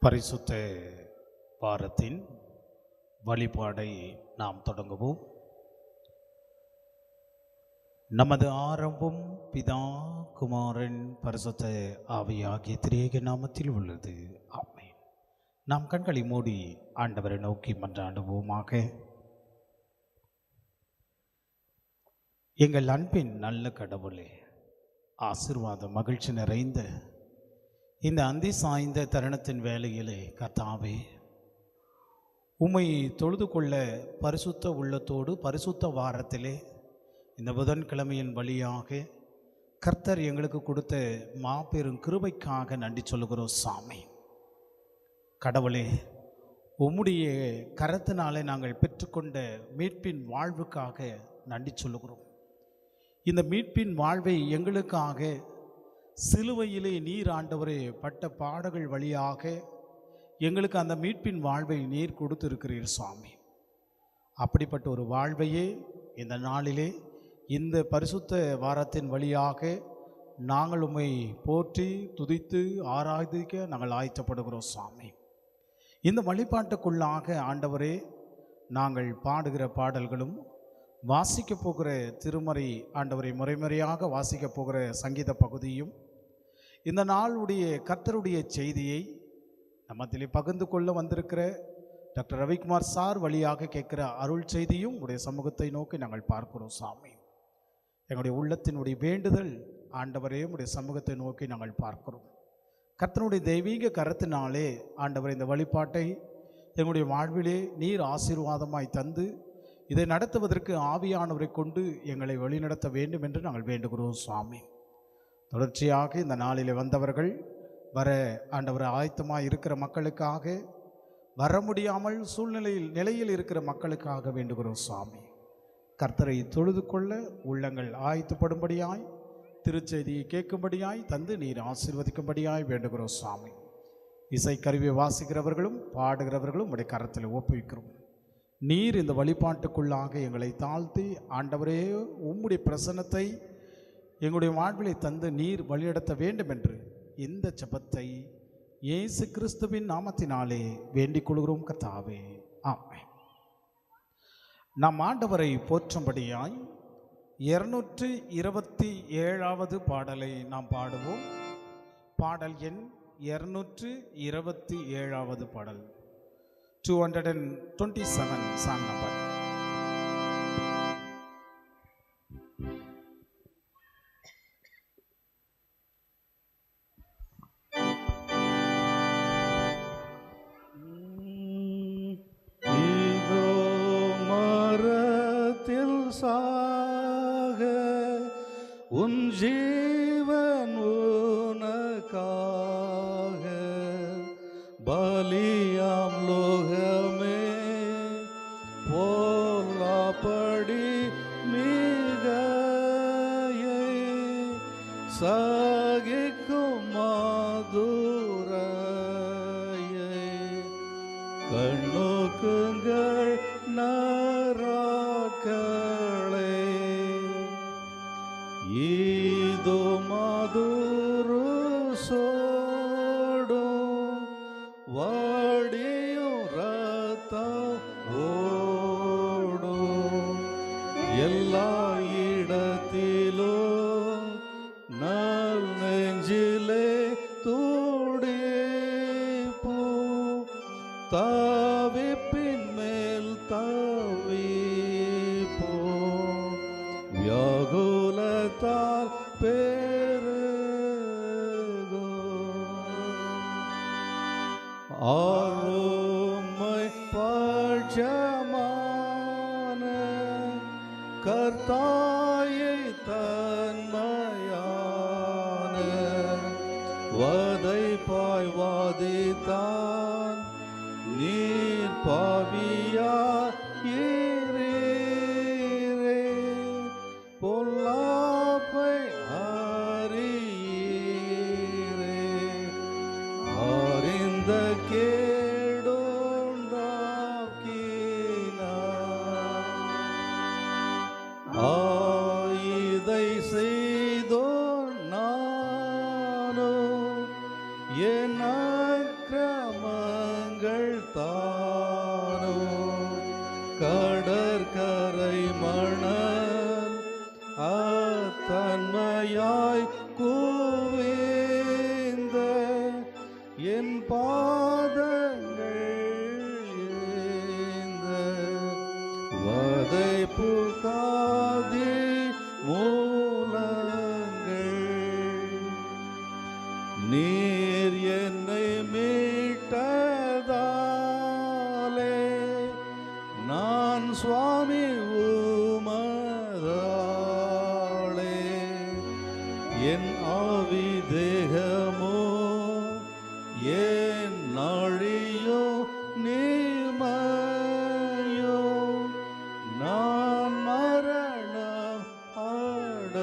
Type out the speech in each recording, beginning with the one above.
பரிசுத்த வாரத்தின் வழிபாடை நாம் தொடங்குவோம். நமது ஆரம்பம் பிதா குமாரன் பரிசுத்த ஆவியாகிய திரியேக நாமத்தில் உள்ளது. ஆமென். நாம் கண்களை மூடி ஆண்டவரை நோக்கி மன்றாடுவோமாக. எங்கள் அன்பின் நல்ல கடவுளே, ஆசீர்வாத மகிழ்ச்சி நிறைந்த இந்த அந்தி சாய்ந்த தருணத்தின் வேளையிலே கர்த்தாவே, உம்மை தொழுது கொள்ள பரிசுத்த உள்ளத்தோடு பரிசுத்த வாரத்திலே இந்த புதன்கிழமையின் வழியாக கர்த்தர் எங்களுக்கு கொடுத்த மாபெரும் கிருபைக்காக நன்றி சொல்லுகிறோம் சாமி. கடவுளே, உம்முடைய கரத்தினாலே நாங்கள் பெற்றுக்கொண்ட மீட்பின் வாழ்வுக்காக நன்றி சொல்லுகிறோம். இந்த மீட்பின் வாழ்வை எங்களுக்காக சிலுவையிலே நீர் ஆண்டவரே பட்ட பாடுகள் வழியாக எங்களுக்கு அந்த மீட்பின் வாழ்வை நீர் கொடுத்திருக்கிறீர் சுவாமி. அப்படிப்பட்ட ஒரு வாழ்வையே இந்த நாளிலே இந்த பரிசுத்த வாரத்தின் வழியாக நாங்கள் உம்மை போற்றி துதித்து ஆராதிக்க நாங்கள் ஆயத்தப்படுகிறோம் சுவாமி. இந்த வழிபாட்டுக்குள்ளாக ஆண்டவரே நாங்கள் பாடுகிற பாடல்களும் வாசிக்க போகிற திருமறை ஆண்டவரை முறைமுறையாக வாசிக்க போகிற சங்கீத பகுதியும் இந்த நாளுடைய கர்த்தருடைய செய்தியை நம்மத்திலே பகிர்ந்து கொள்ள வந்திருக்கிற டாக்டர் ரவிக்குமார் சார் வழியாக கேட்கிற அருள் செய்தியும் உடைய சமூகத்தை நோக்கி நாங்கள் பார்க்கிறோம் சாமி. எங்களுடைய உள்ளத்தினுடைய வேண்டுதல் ஆண்டவரே உடைய சமூகத்தை நோக்கி நாங்கள் பார்க்கிறோம். கர்த்தருடைய தெய்வீக கரத்தினாலே ஆண்டவர் இந்த வழிபாட்டை எங்களுடைய வாழ்விலே நீர் ஆசீர்வாதமாய் தந்து இதை நடத்துவதற்கு ஆவியானவரை கொண்டு எங்களை வழிநடத்த வேண்டும் என்று நாங்கள் வேண்டுகிறோம் சுவாமி. தொடர்ச்சியாக இந்த நாளில் வந்தவர்கள் வர ஆண்டவர் ஆயத்தமாக இருக்கிற மக்களுக்காக, வர முடியாமல் நிலையில் இருக்கிற மக்களுக்காக வேண்டுகிறோம் சுவாமி. கர்த்தரை தொழுது கொள்ள உள்ளங்கள் ஆயத்தப்படும்படியாய், திருச்செய்தியை கேட்கும்படியாய் தந்து நீர் ஆசீர்வதிக்கும்படியாய் வேண்டுகிறோம் சுவாமி. இசைக்கருவியை வாசிக்கிறவர்களும் பாடுகிறவர்களும் உடைய கரத்தில் ஒப்புவிக்கிறோம். நீர் இந்த வழிபாட்டுக்குள்ளாக எங்களை தாழ்த்தி ஆண்டவரே உம்முடைய பிரசன்னத்தை எங்களுடைய வாழ்விலை தந்து நீர் வழிநடத்த வேண்டும் என்று இந்த ஜெபத்தை இயேசு கிறிஸ்துவின் நாமத்தினாலே வேண்டிக் கொள்கிறோம் கர்த்தாவே. ஆமென். நாம் ஆண்டவரை போற்றும்படியாய் 227வது பாடலை நாம் பாடுவோம். பாடல் எண் 227வது பாடல், 227 சாங் நம்பர். இதோ மரத்தில் சாக உன் ஜீவன் உனக்காக பலியாம் லோகமே போலாப்படி மிகையை சாகிக்கும் மாதுரையை கண்ணோக்குங்கள் நாராக்களை ஈதோ மாதுரு சோடும் வாடியும் ரத்தம் ஓடும் எல்லா இடத்திலும் நல் நெஞ்சிலே துடிப்பு தாவிப்பின் மேல் தாவிப்போ வியாகுலத்தால் பெருகோ ஆரோமை பாட்சமான கர்த்தாயை தன்மையான வதை பாய்வாதித்தான் நீர் பாவியா ஈரே பொல்லாப்பை அறியீரே அறிந்த கேடுண்டாக்கினார் ஆயுதை செய்தோ நானோ ஏ என் அக்கிரமங்கள் தானோ கடற்கரை மணல் அத்தன்மையாய் குவிந்த என் பாதங்கள் ஏந்த வதைப்பு காதி மூலங்கள் நீர் என்னை மீட்டதாலே நான் சுவாமி உமதாளே என் ஆவி தேகமோ என் நாழியோ நீமையோ நான் மரணம் அடையோ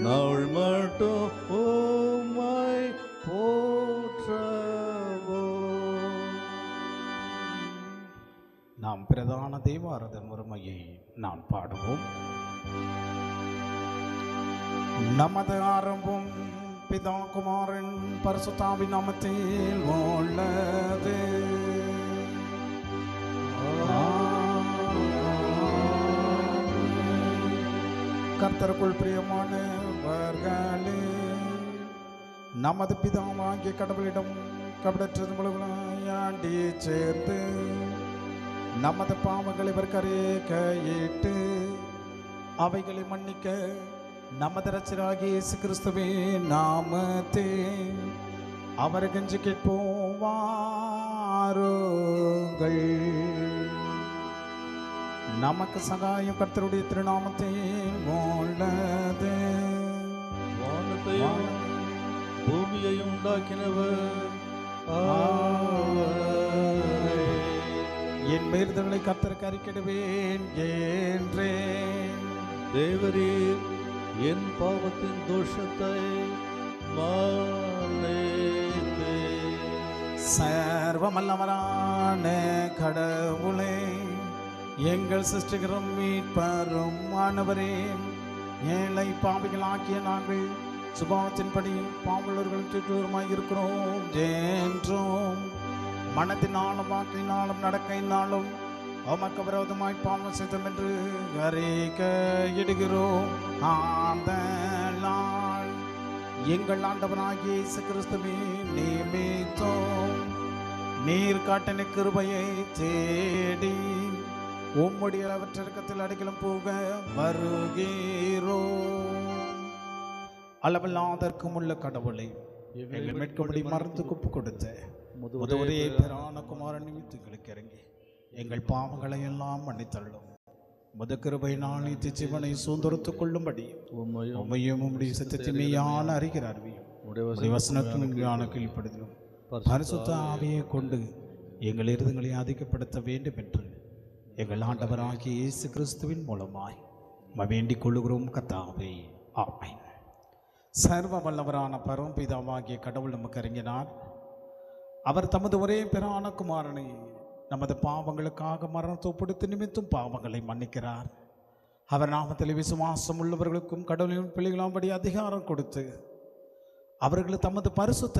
நாள் மட்டும் உம்மை போற்றவோ. நாம் பிரதான தேவாரத முறைமையை நாம் பாடுவோம். நமது ஆரம்பம் பிதா குமாரன் பரிசுத்தாவின் நாமத்தில் உள்ளது. கர்த்தருக்குள் பிரியமானவர்களே, நமது பிதாவாகிய கடவுளிடம் கபடற்றது முழுவதும் சேர்ந்து நமது பாவங்களை இவர் கரையிட்டு அவைகளை மன்னிக்க நமது இரட்சகராகிய இயேசு கிறிஸ்துவின் நாமத்தே அவர் கெஞ்சி கேட்போம் வாருங்கள். நமக்கு சகாயம் கர்த்தருடைய திருநாமத்தில் உள்ளது. வானத்தையும் பூமியையும் உண்டாக்கினவர் அவரே. என் மீறுதல்களை கர்த்தருக்கு அறிக்கையிடுவேன் என்றேன். தேவரீர் என் பாவத்தின் தோஷத்தை மன்னித்தே. சர்வமல்லவரான கடவுளே, எங்கள் சிருஷ்டிகரும் மீட்பரும் ஆனவரே, ஏழை பாவிகளாகிய நாங்கள் சுபாவத்தின்படி பாவலர்கள் சுற்றுமாய் இருக்கிறோம் என்றும் மனத்தினாலும் வாக்கினாலும் நடக்கையினாலும் உமக்கு விரோதமாய் பாவம் செய்தோம் என்று அறிக்கையிடுகிறோம். ஆதலால் எங்கள் ஆண்டவராகிய இயேசு கிறிஸ்துவின் நிமித்தம் நீர் காட்டின கிருபையை தேடி உம்முடைய அளவற்றிற்கத்தில் அடைக்கலம் போக வருகிறோம். அளவில்லாதற்கும் உள்ள கடவுளை எங்கள் மீட்கும்படி மறந்து ஒப்பு கொடுத்த முதுவரே பிரான குமாரன் நிமித்தங்களுக்கு இறங்கி எங்கள் பாவங்களை எல்லாம் மன்னித்தள்ளும். முது கிருபையினால் நித்திய ஜீவனை சுதந்திரத்துக் கொள்ளும்படி உம்மையும் உம்முடைய சத்தியமையான அறிகிறார்கள் வசனத்தின் ஞான கீழ்ப்படுத்தினோம். பரிசுத்த ஆவியை கொண்டு எங்கள் இருதயங்களை அதிகப்படுத்த வேண்டும் என்று எங்கள் ஆண்டவராகிய இயேசு கிறிஸ்துவின் மூலமாய் வேண்டிக் கொள்ளுகிறோம் கர்த்தாவே. ஆமென். சர்வ வல்லவரான பரமபிதாவாகிய கடவுள் நமக்கு இறங்கினார். அவர் தமது ஒரே பிரான குமாரனை நமது பாவங்களுக்காக மரணத்தை ஒப்படுத்த நிமித்தும் பாவங்களை மன்னிக்கிறார். அவர் நாமத்தில் விசுவாசம் உள்ளவர்களுக்கும் கடவுளின் பிள்ளைகளாம்படி அதிகாரம் கொடுத்து அவர்கள் தமது பரிசுத்த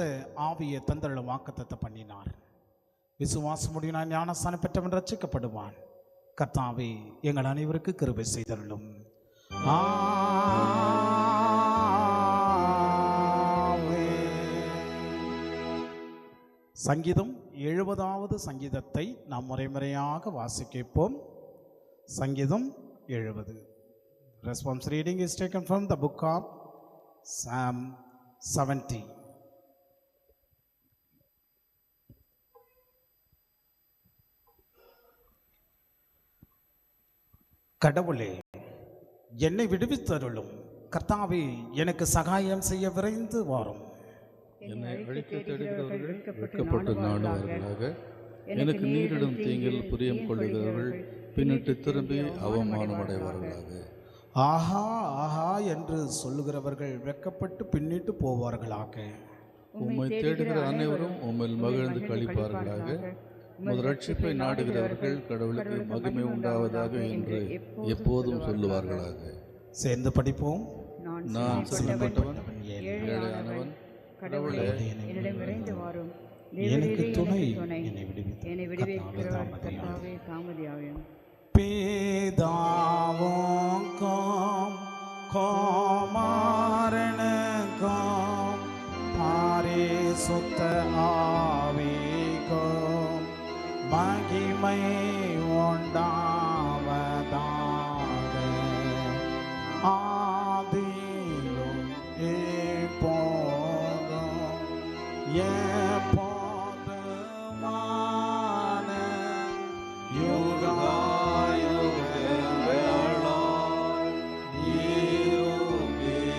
ஆவியை தந்தள்ள வாக்குத்தத்தம் பண்ணினார். விசுவாசமுடியினால் ஞானஸ்தானம் பெற்றவன் ரட்சிக்கப்படுவான். கர்த்தாவே, எங்கள் அனைவருக்கு கிருபை செய்தருளும். சங்கீதம் 70வது சங்கீதத்தை நாம் முறைமுறையாக வாசிப்போம். சங்கீதம் 70. Response reading is taken from the book of Psalm 70. கடவுளே, என்னை விடுவித்தருளும். கர்த்தாவே, எனக்கு சகாயம் செய்ய விரைந்து வாரும். என்னை அழிக்க தேடுகிறவர்கள் வெட்கப்பட்டு நாடுவார்களாக. எனக்கு நீரிடும் தீங்கில் புரியம் கொள்ளுகிறவர்கள் பின்னிட்டு திரும்பி அவமானம் அடைவார்களாக. ஆஹா ஆஹா என்று சொல்லுகிறவர்கள் வெட்கப்பட்டு பின்னிட்டு போவார்களாக. உம்மை தேடுகிற அனைவரும் உம்மில் மகிழ்ந்து கழிப்பார்களாக. உமது ரட்சிப்பை நாடுகிறவர்கள் கடவுளுக்கு மகிமை உண்டாவதாக என்று எப்போதும் சொல்லுவார்களாக. சேர்ந்து படிப்போம். நான் சின்னப்பட்டவன், ஏழையானவன், கடவுளே, என்னிடம் விரைந்து வாரும். எனக்கு தேவரீரே, துணை எனக்கு துணை. என்னை விடுவித்து என்னை கர்த்தாவே விடுவிக்கிறவர் தாமதியாதே. கர்த்தாவே தாமதியாயும். பிதாவுக்கும் குமாரனுக்கும் பரிசுத்த ஆவிக்கும் மகிமை உண்டாவதாக, ஆதியிலும் இப்போதும் எப்போதுமான யுகாயுகங்களாய் இருப்பிறப்படியே.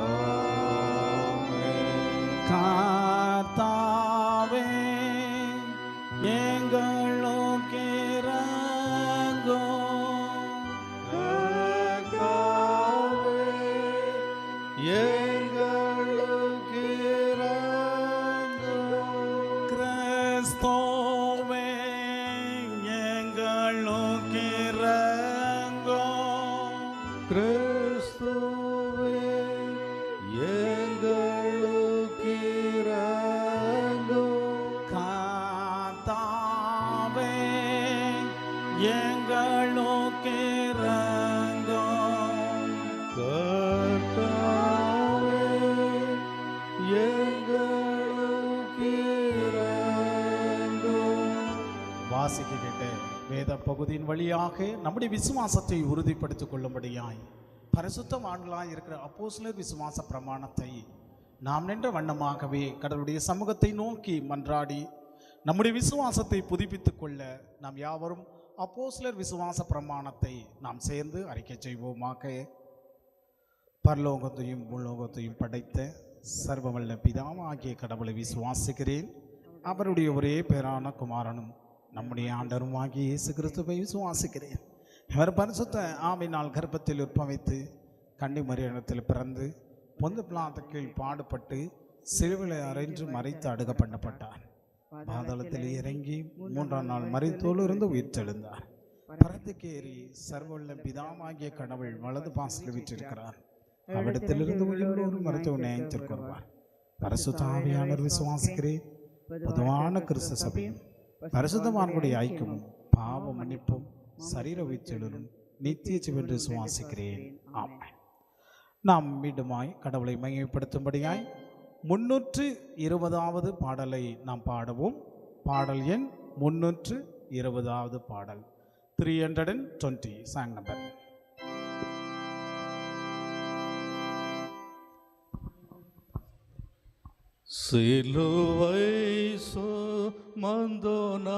ஆமென். கர்த்தாவே, எங்களுக்கு இரங்கும். கர்த்தாவே, எங்களுக்கு இரங்கும். கிறிஸ்துவே, எங்களுக்கு இரங்கும். கிறிஸ்துவே, எங்களுக்கு இரங்கும். கர்த்தாவே, எங்களுக்கு இரங்கும். கர்த்தாவே, எங்களுக்கு இரங்கும். வாசிக்க கேட்ட வேத பகுதியின் வழியாக நம்முடைய விசுவாசத்தை உறுதிப்படுத்திக் கொள்ளும்படியாய் பரிசுத்தவான்களாய் இருக்கிற அப்போஸ்தலர் விசுவாச பிரமாணத்தை நாம் நின்ற வண்ணமாகவே கடவுளுடைய சமூகத்தை நோக்கி மன்றாடி நம்முடைய விசுவாசத்தை புதுப்பித்துக் கொள்ள நாம் யாவரும் அப்போஸ்தலர் விசுவாச பிரமாணத்தை நாம் சேர்ந்து அறிக்கை செய்வோமாக. பரலோகத்தையும் பூலோகத்தையும் படைத்த சர்வவல்ல பிதாவாகிய கடவுளை விசுவாசிக்கிறேன். அவருடைய ஒரே பேரான குமாரனும் நம்முடைய ஆண்டவருமாகிய இயேசு கிறிஸ்துவை விசுவாசிக்கிறேன். இவர் பரிசுத்த ஆவியினால் கர்ப்பத்தில் உற்பவித்து கன்னிமரியாத்தில் பிறந்து பொந்து பிலாத்து கீழ் பாடுபட்டு சிலுவையில் அறைந்து மறைத்து அடுக பண்ணப்பட்டார். பாதாளத்தில் இறங்கி 3ஆம் நாள் மரித்தோலிருந்து உயிர்த்தெழுந்தார். பரத்துக்கேறி சர்வவல்ல பிதாவாகிய கடவுள் வலது பாசத்தில் விற்றிருக்கிறார். அவ்விடத்திலிருந்து உயிரோடு மருத்துவ நியாயத்திற்கு வருவார். பரிசுத்த ஆவியானவர் விசுவாசிக்கிறேன். பொதுவான கிறிஸ்து சபையும் பரிசுத்தவான்களுடைய ஐக்கியமும் பாவ மன்னிப்பும் சரீர உயிர்த்தெழுதலும் நித்திய ஜீவன் விசுவாசிக்கிறேன். ஆமென். நாம் மீண்டுமாய் கடவுளை மையப்படுத்தும்படியாய் 320வது பாடலை நாம் பாடுவோம். பாடல் எண் 320வது பாடல், 320 சாங் நம்பர். சிலுவை சுமந்தோனாக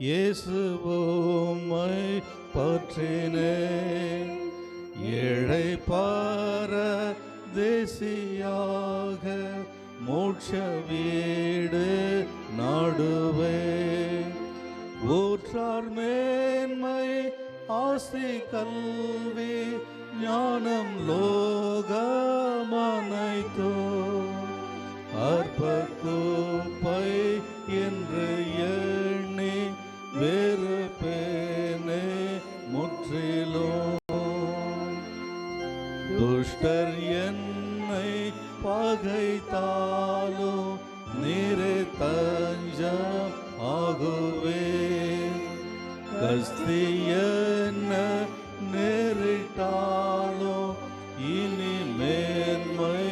இயேசுவோமை பற்றினேன். ஏழை பரதேசியாக மோட்ச வீடு நாடுவே. ஊற்றார் மேன்மை ஆசி கல்வி ஞானம் லோகமனைத்தோ அற்பக்குப்பை என்று எண்ணி வேறு பேனே முற்றிலும். துஷ்டர் என்னை பகைத்தாலும் நீரே தஞ்சம் ஆகுவே. கஸ்தி என்ன நேரிட்டாலும் இனி மேன்மை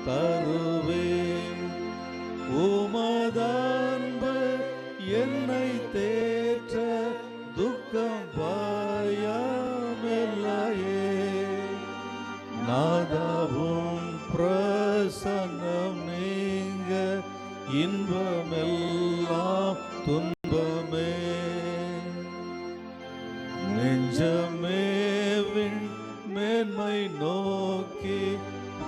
தருவே. உமதன்பு என்னை தேற்ற துக்கம் பயமில்லையே. நாதாவும் பிரசன்னம் நீங்க இன்பமெல்லாம் துன்பமே. நெஞ்சமேவின் மேன்மை நோக்கி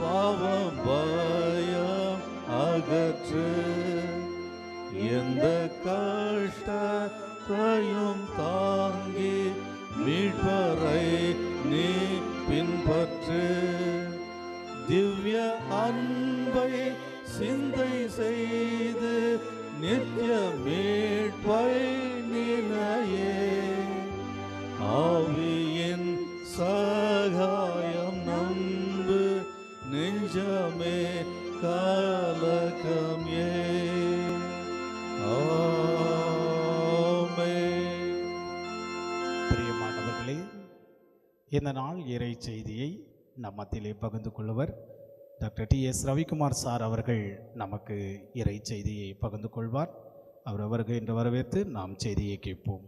பாவம் பயம் அகற்று. எந்த கஷ்டத்தையும் தாங்கி மீட்பரை நீ பின்பற்று. திவ்ய அன்பை சிந்தை செய்து நித்திய மீட்பை நிலையே. ஆவியின் சகாயம் நம்ப காலகம் ஆமென். பிரியமானவர்களே, இந்த நாள் இறை செய்தியை நம் மத்தியிலே பகிர்ந்து கொள்வர் டாக்டர் டி.எஸ். ரவிக்குமார் சார் அவர்கள் நமக்கு இறை செய்தியை பகிர்ந்து கொள்வார். அவர் வருகை என்று வரவேற்று நாம் செய்தியை கேட்போம்.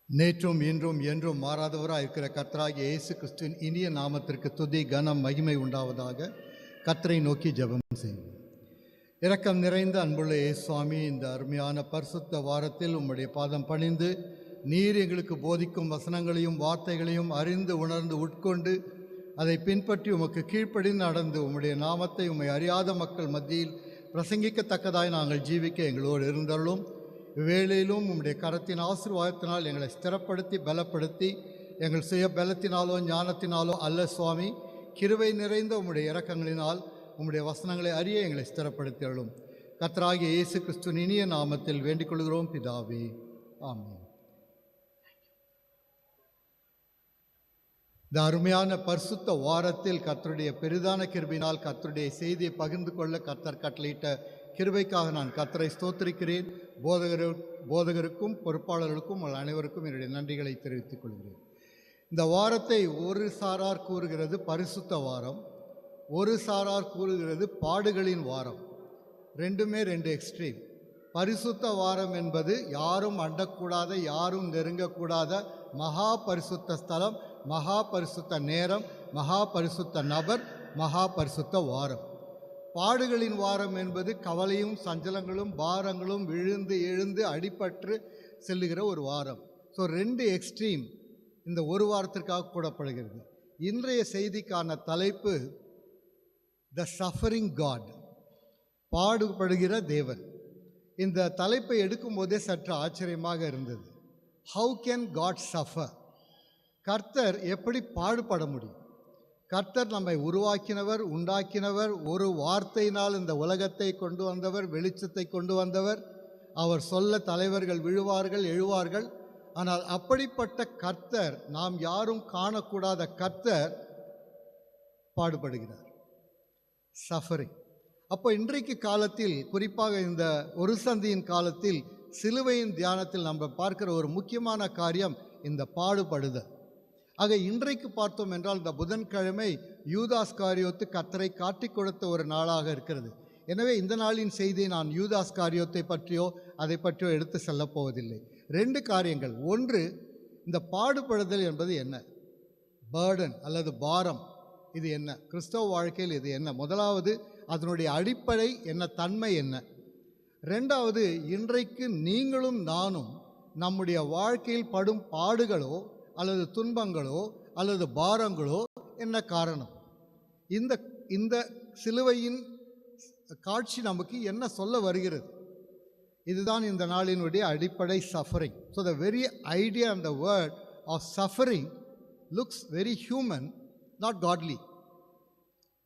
நேற்றும் இன்றும் என்றும் மாறாதவராக இருக்கிற கர்த்தராகிய இயேசு கிறிஸ்துவின் இனிய நாமத்திற்கு துதி கனம் மகிமை உண்டாவதாக. கர்த்தரை நோக்கி ஜெபம் செய்யும். இரக்கம் நிறைந்த அன்புள்ள இயேசு சுவாமி, இந்த அருமையான பரிசுத்த வாரத்தில் உம்முடைய பாதம் பணிந்து நீர் எங்களுக்கு போதிக்கும் வசனங்களையும் வார்த்தைகளையும் அறிந்து உணர்ந்து உட்கொண்டு அதை பின்பற்றி உமக்கு கீழ்ப்படிந்து நடந்து உம்முடைய நாமத்தை உம்மை அறியாத மக்கள் மத்தியில் பிரசங்கிக்கத்தக்கதாய் நாங்கள் ஜீவிக்க எங்களோடு இருந்தருளும். இவ்வேளையிலும் உம்முடைய கரத்தின் ஆசீர்வாதத்தினால் எங்களை ஸ்திரப்படுத்தி பலப்படுத்தி, எங்கள் சுய பலத்தினாலோ ஞானத்தினாலோ அல்ல சுவாமி, கிருபை நிறைந்த உம்முடைய இரக்கங்களினால் உம்முடைய வசனங்களை அறிய எங்களை ஸ்திரப்படுத்தி அருளும். கர்த்தராகிய இயேசு கிறிஸ்துவின் இனிய நாமத்தில் வேண்டிக் கொள்கிறோம் பிதாவே, ஆமென். இந்த அருமையான பரிசுத்த வாரத்தில் கர்த்தருடைய பெரிதான கிருபையினால் கர்த்தருடைய செய்தியை பகிர்ந்து கொள்ள கர்த்தர் கட்டளையிட்ட கிருபைக்காக நான் கர்த்தரை ஸ்தோத்திரிக்கிறேன். போதகருக்கும் பொறுப்பாளர்களுக்கும் உங்கள் அனைவருக்கும் என்னுடைய நன்றிகளை தெரிவித்துக் கொள்கிறேன். இந்த வாரத்தை ஒரு சாரார் கூறுகிறது பரிசுத்த வாரம், ஒரு சாரார் கூறுகிறது பாடுகளின் வாரம். ரெண்டுமே ரெண்டு எக்ஸ்ட்ரீம். பரிசுத்த வாரம் என்பது யாரும் அண்டக்கூடாத, யாரும் நெருங்கக்கூடாத மகா பரிசுத்த ஸ்தலம், மகா பரிசுத்த நேரம், மகா பரிசுத்த நபர், மகா பரிசுத்த வாரம். பாடுகளின் வாரம் என்பது கவலையும் சஞ்சலங்களும் பாரங்களும் விழுந்து எழுந்து அடிபட்டு செல்லுகிற ஒரு வாரம். ஸோ ரெண்டு எக்ஸ்ட்ரீம் இந்த ஒரு வாரத்திற்காக கூடப்படுகிறது. இன்றைய செய்திக்கான தலைப்பு த சஃபரிங் காட், பாடுபடுகிற தேவன். இந்த தலைப்பை எடுக்கும்போதே சற்று ஆச்சரியமாக இருந்தது. How can God suffer? கர்த்தர் எப்படி பாடுபட முடியும்? கர்த்தர் நம்மை உருவாக்கினவர், உண்டாக்கினவர், ஒரு வார்த்தையினால் இந்த உலகத்தை கொண்டு வந்தவர், வெளிச்சத்தை கொண்டு வந்தவர். அவர் சொல்ல தலைவர்கள் விழுவார்கள், எழுவார்கள். ஆனால் அப்படிப்பட்ட கர்த்தர், நாம் யாரும் காணக்கூடாத கர்த்தர் பாடுபடுகிறார், சஃபரிங். அப்போ இன்றைக்கு காலத்தில், குறிப்பாக இந்த ஒரு சந்தியின் காலத்தில், சிலுவையின் தியானத்தில் நம்ம பார்க்கிற ஒரு முக்கியமான காரியம் இந்த பாடுபடுதல். ஆக இன்றைக்கு பார்த்தோம் என்றால் இந்த புதன்கிழமை யூதாஸ் காரியோத்து கர்த்தரை காட்டிக் கொடுத்த ஒரு நாளாக இருக்கிறது. எனவே இந்த நாளின் செய்தியை நான் யூதாஸ் காரியோத்தை பற்றியோ அதை பற்றியோ எடுத்து செல்லப் போவதில்லை. ரெண்டு காரியங்கள். ஒன்று, இந்த பாடுபடுதல் என்பது என்ன? பேர்டன் அல்லது பாரம், இது என்ன? கிறிஸ்தவ வாழ்க்கையில் இது என்ன? முதலாவது, அதனுடைய அடிப்படை என்ன, தன்மை என்ன? ரெண்டாவது, இன்றைக்கு நீங்களும் நானும் நம்முடைய வாழ்க்கையில் படும் பாடுகளோ அல்லது துன்பங்களோ அல்லது பாரங்களோ என்ன காரணம்? இந்த சிலுவையின் காட்சி நமக்கு என்ன சொல்ல வருகிறது? இதுதான் இந்த நாளினுடைய அடிப்படை, suffering. So the very idea and the word of suffering looks very human, not godly.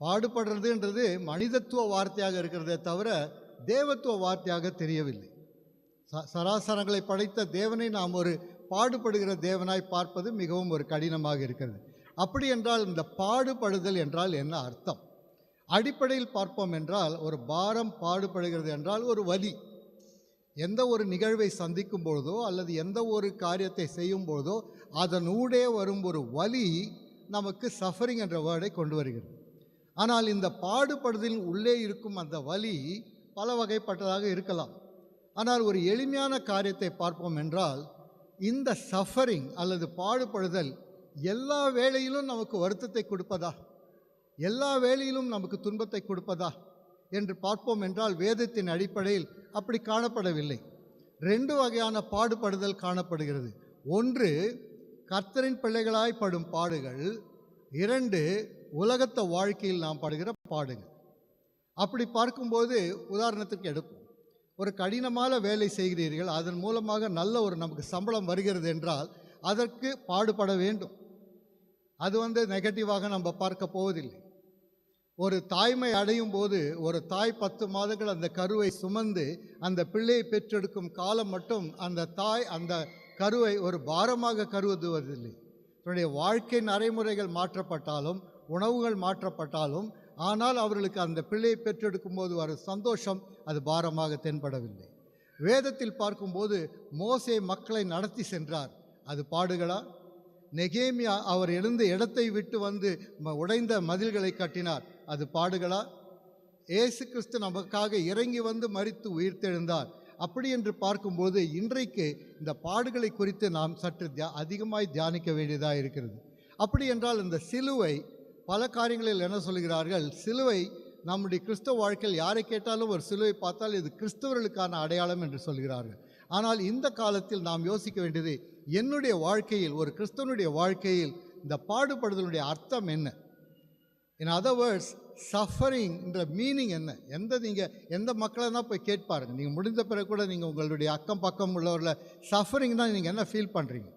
பாடுபடுறதுன்றது மனிதத்துவ வார்த்தையாக இருக்கிறதே தவிர தேவத்துவ வார்த்தையாக தெரியவில்லை. சராசரங்களை படைத்த தேவனை நாம் ஒரு பாடுபடுகிற தேவனாய் பார்ப்பது மிகவும் ஒரு கடினமாக இருக்கிறது. அப்படி என்றால் இந்த பாடுபடுதல் என்றால் என்ன அர்த்தம்? அடிப்படையில் பார்ப்போம் என்றால், ஒரு பாரம் பாடுபடுகிறது என்றால் ஒரு வலி. எந்த ஒரு நிகழ்வை சந்திக்கும் பொழுதோ அல்லது எந்த ஒரு காரியத்தை செய்யும் பொழுதோ அதனூடே வரும் ஒரு வலி நமக்கு சஃபரிங் என்ற வேர்டை கொண்டு வருகிறது. ஆனால் இந்த பாடுபடுதலின் உள்ளே இருக்கும் அந்த வலி பல வகைப்பட்டதாக இருக்கலாம். ஆனால் ஒரு எளிமையான காரியத்தை பார்ப்போம் என்றால், இந்த சஃபரிங் அல்லது பாடுபடுதல் எல்லா வேளையிலும் நமக்கு வருத்தத்தை கொடுப்பதா, எல்லா வேளையிலும் நமக்கு துன்பத்தை கொடுப்பதா என்று பார்ப்போம் என்றால், வேதத்தின் அடிப்படையில் அப்படி காணப்படவில்லை. ரெண்டு வகையான பாடுபடுதல் காணப்படுகிறது. ஒன்று, கர்த்தரின் பிள்ளைகளாய் படும் பாடுகள். இரண்டு, உலகத்த வாழ்க்கையில் நாம் படுகிற பாடுகள். அப்படி பார்க்கும்போது, உதாரணத்துக்கு எடுப்போம், ஒரு கடினமான வேலை செய்கிறீர்கள், அதன் மூலமாக நல்ல ஒரு நமக்கு சம்பளம் வருகிறது என்றால் அதற்கு பாடுபட வேண்டும். அது நெகட்டிவாக நம்ம பார்க்க போவதில்லை. ஒரு தாய்மை அடையும் போது ஒரு தாய் 10 மாதங்கள் அந்த கருவை சுமந்து அந்த பிள்ளையை பெற்றெடுக்கும் காலம் மட்டும் அந்த தாய் அந்த கருவை ஒரு பாரமாக கருதுவதில்லை. தன்னுடைய வாழ்க்கை நடைமுறைகள் மாற்றப்பட்டாலும், உணவுகள் மாற்றப்பட்டாலும், ஆனால் அவர்களுக்கு அந்த பிள்ளையை பெற்றெடுக்கும் போது வரும் சந்தோஷம் அது பாரமாக தென்படவில்லை. வேதத்தில் பார்க்கும்போது மோசே மக்களை நடத்தி சென்றார், அது பாடுகளா? நெகேமியா அவர் எழுந்த இடத்தை விட்டு வந்து உடைந்த மதில்களை கட்டினார், அது பாடுகளா? இயேசு கிறிஸ்து நமக்காக இறங்கி வந்து மரித்து உயிர்த்தெழுந்தார். அப்படி என்று பார்க்கும்போது இன்றைக்கு இந்த பாடுகளை குறித்து நாம் சற்று அதிகமாய் தியானிக்க வேண்டியதாக இருக்கிறது. அப்படி என்றால் இந்த சிலுவை பல காரியங்களில் என்ன சொல்கிறார்கள், சிலுவை நம்முடைய கிறிஸ்தவ வாழ்க்கையில் யாரை கேட்டாலும் ஒரு சிலுவை பார்த்தால் இது கிறிஸ்தவர்களுக்கான அடையாளம் என்று சொல்கிறார்கள். ஆனால் இந்த காலத்தில் நாம் யோசிக்க வேண்டியது, என்னுடைய வாழ்க்கையில் ஒரு கிறிஸ்தவனுடைய வாழ்க்கையில் இந்த பாடுபடுதலுடைய அர்த்தம் என்ன? இன் அதர் வேர்ட்ஸ், சஃபரிங் என்ற மீனிங் என்ன? எந்த மக்களைனா போய் கேட்பாருங்க. நீங்கள் முடிந்த பிறகு கூட நீங்கள் உங்களுடைய அக்கம் பக்கம் உள்ளவரில் சஃபரிங்னா நீங்கள் என்ன ஃபீல் பண்ணுறீங்க?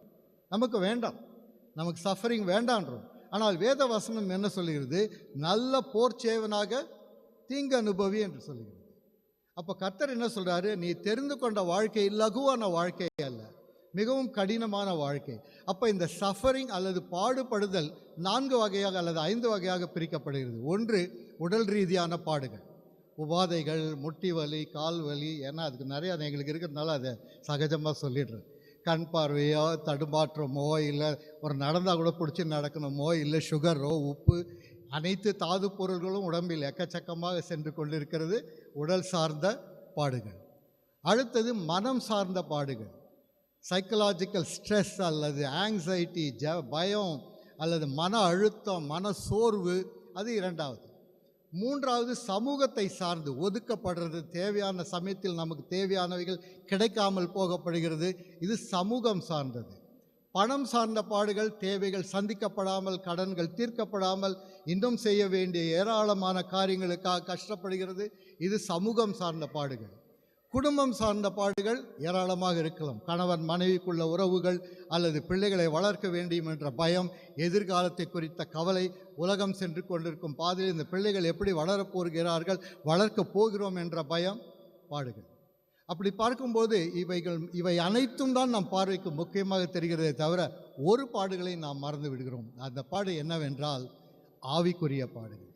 நமக்கு வேண்டாம், நமக்கு சஃபரிங் வேண்டான்றோம். ஆனால் வேத வசனம் என்ன சொல்லுகிறது? நல்ல போர்ச்சேவனாக தீங்கு அனுபவி என்று சொல்லுகிறது. அப்போ கர்த்தர் என்ன சொல்கிறாரு? நீ தெரிந்து கொண்ட வாழ்க்கை லகுவான வாழ்க்கை அல்ல, மிகவும் கடினமான வாழ்க்கை. அப்போ இந்த சஃபரிங் அல்லது பாடுபடுதல் 4 வகையாக அல்லது 5 வகையாக பிரிக்கப்படுகிறது. ஒன்று, உடல் ரீதியான பாடுகள், உபாதைகள், முட்டி வலி, கால் வலி, ஏன்னா அதுக்கு நிறையா எங்களுக்கு இருக்கிறதுனால அதை சகஜமாக சொல்லிடுறேன். கண் பார்வையோ, தடுமாற்றமோ, இல்லை ஒரு நடந்தால் கூட பிடிச்சி நடக்கணுமோ, இல்லை சுகரோ, உப்பு, அனைத்து தாது பொருள்களும் உடம்பில் எக்கச்சக்கமாக சென்று கொண்டிருக்கிறது, உடல் சார்ந்த பாடுகள். அடுத்தது மனம் சார்ந்த பாடுகள், சைக்கலாஜிக்கல் ஸ்ட்ரெஸ் அல்லது ஆங்ஸைட்டி, பயம் அல்லது மன அழுத்தம், மன சோர்வு, அது 2வது. 3வது சமூகத்தை சார்ந்து ஒதுக்கப்படுறது, தேவையான சமயத்தில் நமக்கு தேவையானவைகள் கிடைக்காமல் போகப்படுகிறது, இது சமூகம் சார்ந்தது. பணம் சார்ந்த பாடுகள், தேவைகள் சந்திக்கப்படாமல், கடன்கள் தீர்க்கப்படாமல், இன்னும் செய்ய வேண்டிய ஏராளமான காரியங்களுக்காக கஷ்டப்படுகிறது, இது சமூகம் சார்ந்த பாடுகள். குடும்பம் சார்ந்த பாடுகள் ஏராளமாக இருக்கலாம். கணவன் மனைவிக்குள்ள உறவுகள் அல்லது பிள்ளைகளை வளர்க்க வேண்டும் என்ற பயம், எதிர்காலத்தை குறித்த கவலை, உலகம் சென்று கொண்டிருக்கும் பாதையில் இந்த பிள்ளைகள் எப்படி வளரப்போகிறார்கள், வளர்க்க போகிறோம் என்ற பயம், பாடுகள். அப்படி பார்க்கும்போது இவை அனைத்தும் தான் நம் பார்வைக்கு முக்கியமாக தெரிகிறதே தவிர ஒரு பாடுகளை நாம் மறந்து விடுகிறோம். அந்த பாடு என்னவென்றால் ஆவிக்குரிய பாடுகள்.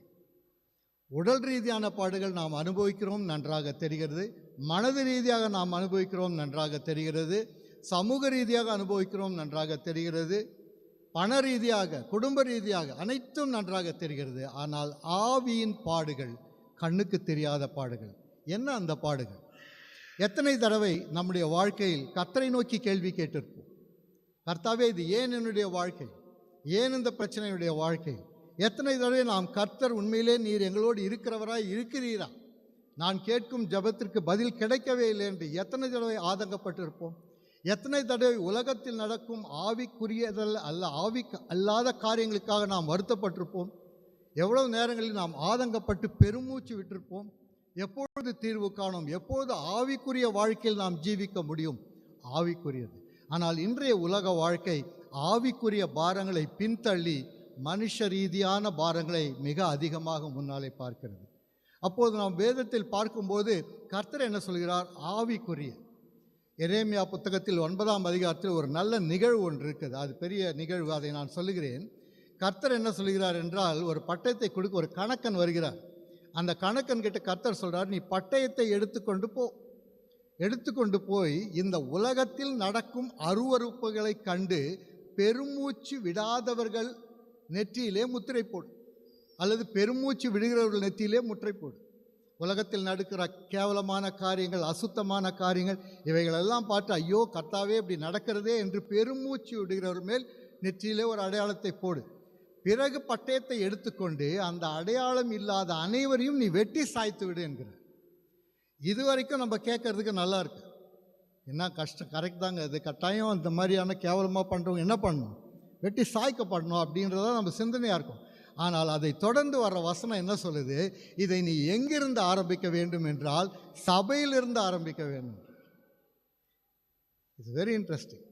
உடல் ரீதியான பாடுகள் நாம் அனுபவிக்கிறோம், நன்றாக தெரிகிறது. மனது ரீதியாக நாம் அனுபவிக்கிறோம், நன்றாக தெரிகிறது. சமூக ரீதியாக அனுபவிக்கிறோம், நன்றாக தெரிகிறது. பண ரீதியாக, குடும்ப ரீதியாக அனைத்தும் நன்றாக தெரிகிறது. ஆனால் ஆவியின் பாடுகள், கண்ணுக்கு தெரியாத பாடுகள். என்ன அந்த பாடுகள்? எத்தனை தடவை நம்முடைய வாழ்க்கையில் கர்த்தரை நோக்கி கேள்வி கேட்டிருப்போம், கர்த்தாவே இது ஏன் என்னுடைய வாழ்க்கை, ஏன் இந்த பிரச்சனையுடைய வாழ்க்கை? எத்தனை தடவை நாம் கர்த்தர் உண்மையிலே நீர் எங்களோடு இருக்கிறவராய் இருக்கிறீரா, நான் கேட்கும் ஜெபத்திற்கு பதில் கிடைக்கவே இல்லை என்று எத்தனை தடவை ஆதங்கப்பட்டிருப்போம்? எத்தனை தடவை உலகத்தில் நடக்கும் ஆவிக்குரியதல் ஆவி அல்லாத காரியங்களுக்காக நாம் வருத்தப்பட்டிருப்போம்? எவ்வளவு நேரங்களில் நாம் ஆதங்கப்பட்டு பெருமூச்சு விட்டிருப்போம்? எப்பொழுது தீர்வு காணும், எப்போது ஆவிக்குரிய வாழ்க்கையில் நாம் ஜீவிக்க முடியும்? ஆவிக்குரியது. ஆனால் இன்றைய உலக வாழ்க்கை ஆவிக்குரிய பாரங்களை பின்தள்ளி மனுஷ ரீதியான பாரங்களை மிக அதிகமாக முன்னாலே பார்க்கிறது. அப்போது நாம் வேதத்தில் பார்க்கும்போது கர்த்தர் என்ன சொல்கிறார்? ஆவிக்குரிய. எரேமியா புத்தகத்தில் 9ஆம் அதிகாரத்தில் ஒரு நல்ல நிகழ்வு ஒன்று இருக்குது, அது பெரிய நிகழ்வு, அதை நான் சொல்லுகிறேன். கர்த்தர் என்ன சொல்கிறார் என்றால், ஒரு பட்டயத்தை கொடுக்க ஒரு கணக்கன் வருகிறார். அந்த கணக்கன் கிட்ட கர்த்தர் சொல்கிறார், நீ பட்டயத்தை எடுத்துக்கொண்டு போய் இந்த உலகத்தில் நடக்கும் அருவருப்புகளை கண்டு பெருமூச்சு விடாதவர்கள் நெற்றியிலே முத்திரை போடு, அல்லது பெருமூச்சு விடுகிறவர்கள் நெற்றியிலே முத்திரை போடு. உலகத்தில் நடக்கிற கேவலமான காரியங்கள், அசுத்தமான காரியங்கள், இவைகளெல்லாம் பார்த்து ஐயோ கர்த்தாவே இப்படி நடக்கிறதே என்று பெருமூச்சு விடுகிறவர் மேல் நெற்றியிலே ஒரு அடையாளத்தை போடு. பிறகு பட்டயத்தை எடுத்துக்கொண்டு அந்த அடையாளம் இல்லாத அனைவரையும் நீ வெட்டி சாய்த்து விடு என்கிறார். இதுவரைக்கும் நம்ம கேட்கறதுக்கு நல்லா இருக்கு, என்ன கஷ்டம், கரெக்ட் தாங்க, இது கட்டாயம் இந்த மாதிரியான கேவலமாக பண்ணுறவங்க என்ன பண்ணணும், வெட்டி சாய்க்கப்படணும் அப்படின்றதான் நம்ம சிந்தனையாக இருக்கும். ஆனால் அதை தொடர்ந்து வர்ற வசனம் என்ன சொல்லுது? இதை நீ எங்கிருந்து ஆரம்பிக்க வேண்டும் என்றால் சபையிலிருந்து ஆரம்பிக்க வேண்டும். It's very interesting.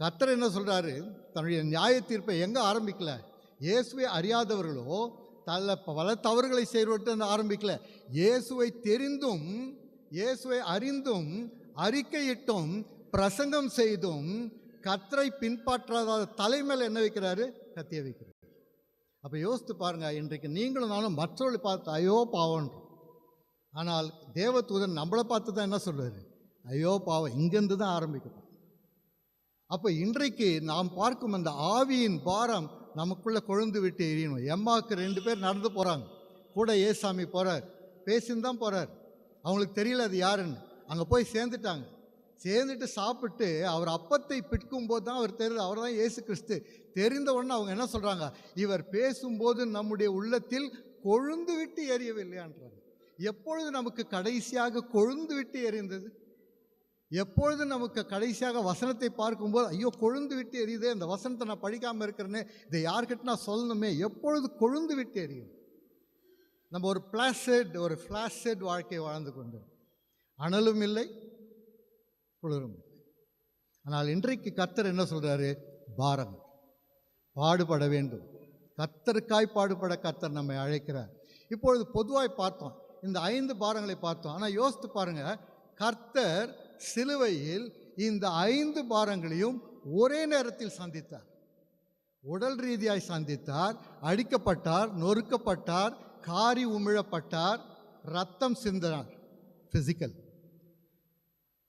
கர்த்தர் என்ன சொல்கிறாரு? தன்னுடைய நியாய தீர்ப்பை எங்கே ஆரம்பிக்கல? இயேசுவை அறியாதவர்களோ பல தவறுகளை செய்வட்டு ஆரம்பிக்கல. இயேசுவை தெரிந்தும் இயேசுவை அறிந்தும் அறிக்கையிட்டும் பிரசங்கம் செய்தும் கர்த்தரை பின்பற்றாத தலைமையில் என்ன வைக்கிறாரு? கத்திய வைக்கிறார். அப்போ யோசித்து பாருங்க, இன்றைக்கு நீங்களும் நானும் மற்றவர்களை பார்த்து ஐயோ பாவம்ன்றோம். ஆனால் தேவதூதன் நம்மளை பார்த்து தான் என்ன சொல்றாரு? ஐயோ பாவம், இங்கேருந்து தான் ஆரம்பிக்கும். அப்போ இன்றைக்கு நாம் பார்க்கும் அந்த ஆவியின் பாரம் நமக்குள்ளே கொழுந்து விட்டு எரியணும். எம்மாவுக்கு 2 பேர் நடந்து போகிறாங்க, கூட ஏசாமி போகிறார், பேசின்னு தான் போகிறார். அவங்களுக்கு தெரியல அது யாருன்னு. அங்கே போய் சேர்ந்துட்டாங்க. சேர்ந்துட்டு சாப்பிட்டு அவர் அப்பத்தை பிற்கும்போது தான் அவர் தெரியுது அவர் தான் இயேசு கிறிஸ்து. தெரிந்த உடனே அவங்க என்ன சொல்கிறாங்க? இவர் பேசும்போது நம்முடைய உள்ளத்தில் கொழுந்து விட்டு எரியவில்லையான்றாங்க. எப்பொழுது நமக்கு கடைசியாக கொழுந்து விட்டு எரிந்தது? எப்பொழுது நமக்கு கடைசியாக வசனத்தை பார்க்கும்போது ஐயோ கொழுந்து விட்டு எரியுதே, அந்த வசனத்தை நான் படிக்காமல் இருக்கிறேன்னு, இதை யார்கிட்ட நான் சொல்லணுமே, எப்பொழுது கொழுந்து விட்டு எரியும்? நம்ம ஒரு ஃப்ளாஷட் வாழ்க்கை வாழ்ந்து கொண்டு, அனலும் இல்லை குளிரும் இல்லை. ஆனால் இன்றைக்கு கர்த்தர் என்ன சொல்கிறாரு? பாரம், பாடுபட வேண்டும். கர்த்தருக்காய் பாடுபட கர்த்தர் நம்மை அழைக்கிறார். இப்பொழுது பொதுவாய் பார்த்தோம், இந்த 5 பாரங்களை பார்த்தோம். ஆனால் யோசித்து பாருங்க, கர்த்தர் சிலுவையில் இந்த 5 பாரங்களையும் ஒரே நேரத்தில் சந்தித்தார். உடல் ரீதியாய் சந்தித்தார், அடிக்கப்பட்டார், நொறுக்கப்பட்டார், காரி உமிழப்பட்டார், ரத்தம் சிந்தினார். பிசிக்கல்.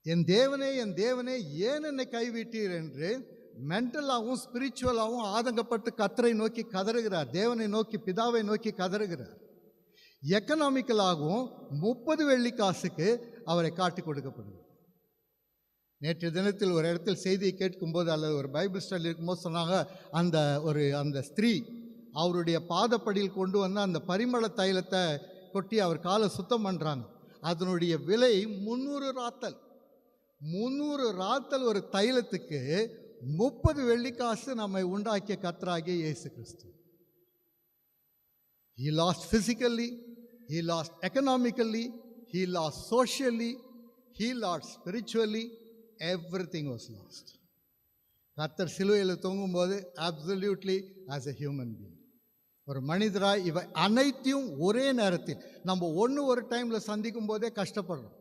என் தேவனே என் தேவனே ஏன் என்னை கைவிட்டீர் என்று மென்டலாகவும் ஸ்பிரிச்சுவலாகவும் ஆதங்கப்பட்டு கர்த்தரை நோக்கி கதறுகிறார், தேவனை நோக்கி பிதாவை நோக்கி கதறுகிறார். எக்கனாமிக்கலாகவும் 30 வெள்ளிக்காசுக்கு அவரை காட்டி கொடுக்கப்படுகிறது. நேற்று தினத்தில் ஒரு இடத்தில் செய்தியை கேட்கும்போது அல்லது ஒரு பைபிள் ஸ்டடி இருக்கும்போது சொன்னாங்க, அந்த ஸ்திரீ அவருடைய பாதப்படியில் கொண்டு வந்து அந்த பரிமள தைலத்தை கொட்டி அவர் காலை சுத்தம் பண்ணுறாங்க. அதனுடைய விலை 300 ராத்தல். 300 ராத்தல் ஒரு தைலத்துக்கு 30 வெள்ளிக்காசு நம்மை உண்டாக்கிய கர்த்தராகிய இயேசு கிறிஸ்து. He lost physically, he lost economically, he lost socially, he lost spiritually, everything was lost. கர்த்தர் சிலுவையில் தொங்கும்போது absolutely as a human being, ஒரு மனிதராய் இவை அனைத்தையும் ஒரே நேரத்தில், நம்ம ஒரு டைமில் சந்திக்கும் போதே கஷ்டப்படுறோம்.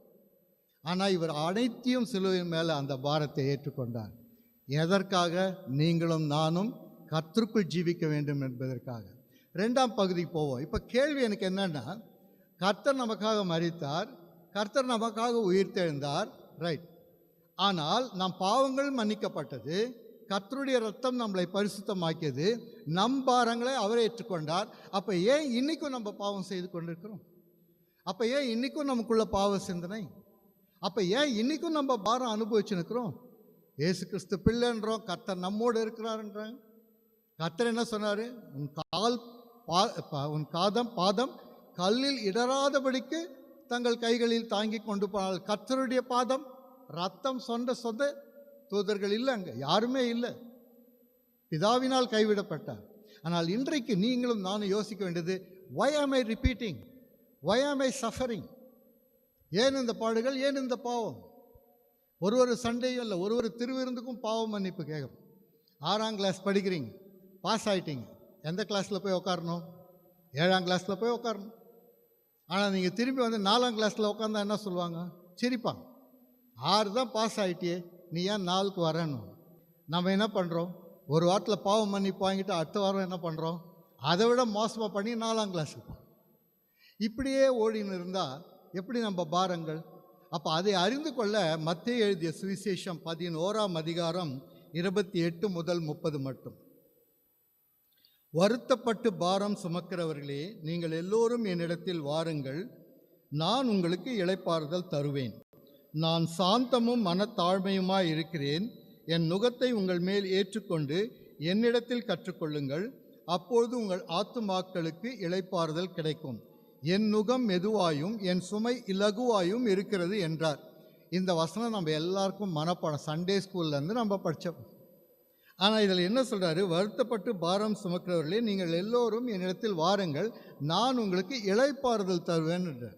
ஆனால் இவர் அனைத்தையும் சிலுவையின் மேலே அந்த பாரத்தை ஏற்றுக்கொண்டார். எதற்காக? நீங்களும் நானும் கர்த்தருக்குள் ஜீவிக்க வேண்டும் என்பதற்காக. 2ஆம் பகுதிக்கு போவோம். இப்போ கேள்வி எனக்கு என்னன்னா, கர்த்தர் நமக்காக மரித்தார், கர்த்தர் நமக்காக உயிர்த்தெழுந்தார், ரைட். ஆனால் நம் பாவங்கள் மன்னிக்கப்பட்டது, கர்த்தருடைய ரத்தம் நம்மளை பரிசுத்தமாக்கியது, நம் பாரங்களை அவரை ஏற்றுக்கொண்டார். அப்போ ஏன் இன்றைக்கும் நம்ம பாவம் செய்து கொண்டிருக்கிறோம்? அப்போ ஏன் இன்றைக்கும் நமக்குள்ள பாவ சிந்தனை? அப்போ ஏன் இன்றைக்கும் நம்ம பாரம் அனுபவிச்சுருக்கிறோம்? இயேசு கிறிஸ்து பிள்ளைன்றோம், கர்த்தர் நம்மோடு இருக்கிறாருன்றாங்க. கர்த்தர் என்ன சொன்னார்? உன் பாதம் கல்லில் இடராதபடிக்கு தங்கள் கைகளில் தாங்கி கொண்டு போனால். கர்த்தருடைய பாதம் ரத்தம் சொந்த தூதர்கள் இல்லை, அங்கே யாருமே இல்லை, பிதாவினால் கைவிடப்பட்டார். ஆனால் இன்றைக்கு நீங்களும் நானும் யோசிக்க வேண்டியது, why am I repeating? Why am I suffering? ஏன் இந்த பாடுகள், ஏன் இந்த பாவம்? ஒரு சண்டையும் இல்லை, ஒரு திருவிருந்துக்கும் பாவம் மன்னிப்பு கேட்கும். 6ஆம் கிளாஸ் படிக்கிறீங்க, பாஸ் ஆகிட்டீங்க, எந்த கிளாஸில் போய் உட்காரணும்? 7ஆம் கிளாஸில் போய் உட்காரணும். ஆனால் நீங்கள் திரும்பி வந்து 4ஆம் கிளாஸில் உட்காந்தா என்ன சொல்லுவாங்க? சிரிப்பாங்க. 6 தான் பாஸ் ஆகிட்டியே, நீ ஏன் 4க்கு வரணும்? நம்ம என்ன பண்ணுறோம்? ஒரு வாரத்தில் பாவம் மன்னிப்பு வாங்கிட்டு அடுத்த வாரம் என்ன பண்ணுறோம்? அதை விட மோசமாக பண்ணி 4ஆம் கிளாஸுக்கு. இப்படியே ஓடின்னு இருந்தால் எப்படி நம்ம பாரங்கள்? அப்போ அதை அறிந்து கொள்ள மத்தேயு எழுதிய சுவிசேஷம் 11ஆம் அதிகாரம் 28 முதல் 30 மட்டும். வருத்தப்பட்டு பாரம் சுமக்கிறவர்களே, நீங்கள் எல்லோரும் என்னிடத்தில் வாருங்கள், நான் உங்களுக்கு இளைப்பாறுதல் தருவேன். நான் சாந்தமும் மனத்தாழ்மையுமாய் இருக்கிறேன். என் நுகத்தை உங்கள் மேல் ஏற்றுக்கொண்டு என்னிடத்தில் கற்றுக்கொள்ளுங்கள், அப்பொழுது உங்கள் ஆத்துமாக்களுக்கு இளைப்பாறுதல் கிடைக்கும். என் நுகம் மெதுவாயும் என் சுமை இலகுவாயும் இருக்கிறது என்றார். இந்த வசனம் நம்ம எல்லாருக்கும் மனப்பாடம், சண்டே ஸ்கூல்லேருந்து நம்ம படித்தோம். ஆனால் இதில் என்ன சொல்கிறாரு? வருத்தப்பட்டு பாரம் சுமக்கிறவர்களே, நீங்கள் எல்லோரும் என்னிடத்தில் வாருங்கள், நான் உங்களுக்கு இளைப்பாறுதல் தருவேன் என்றார்.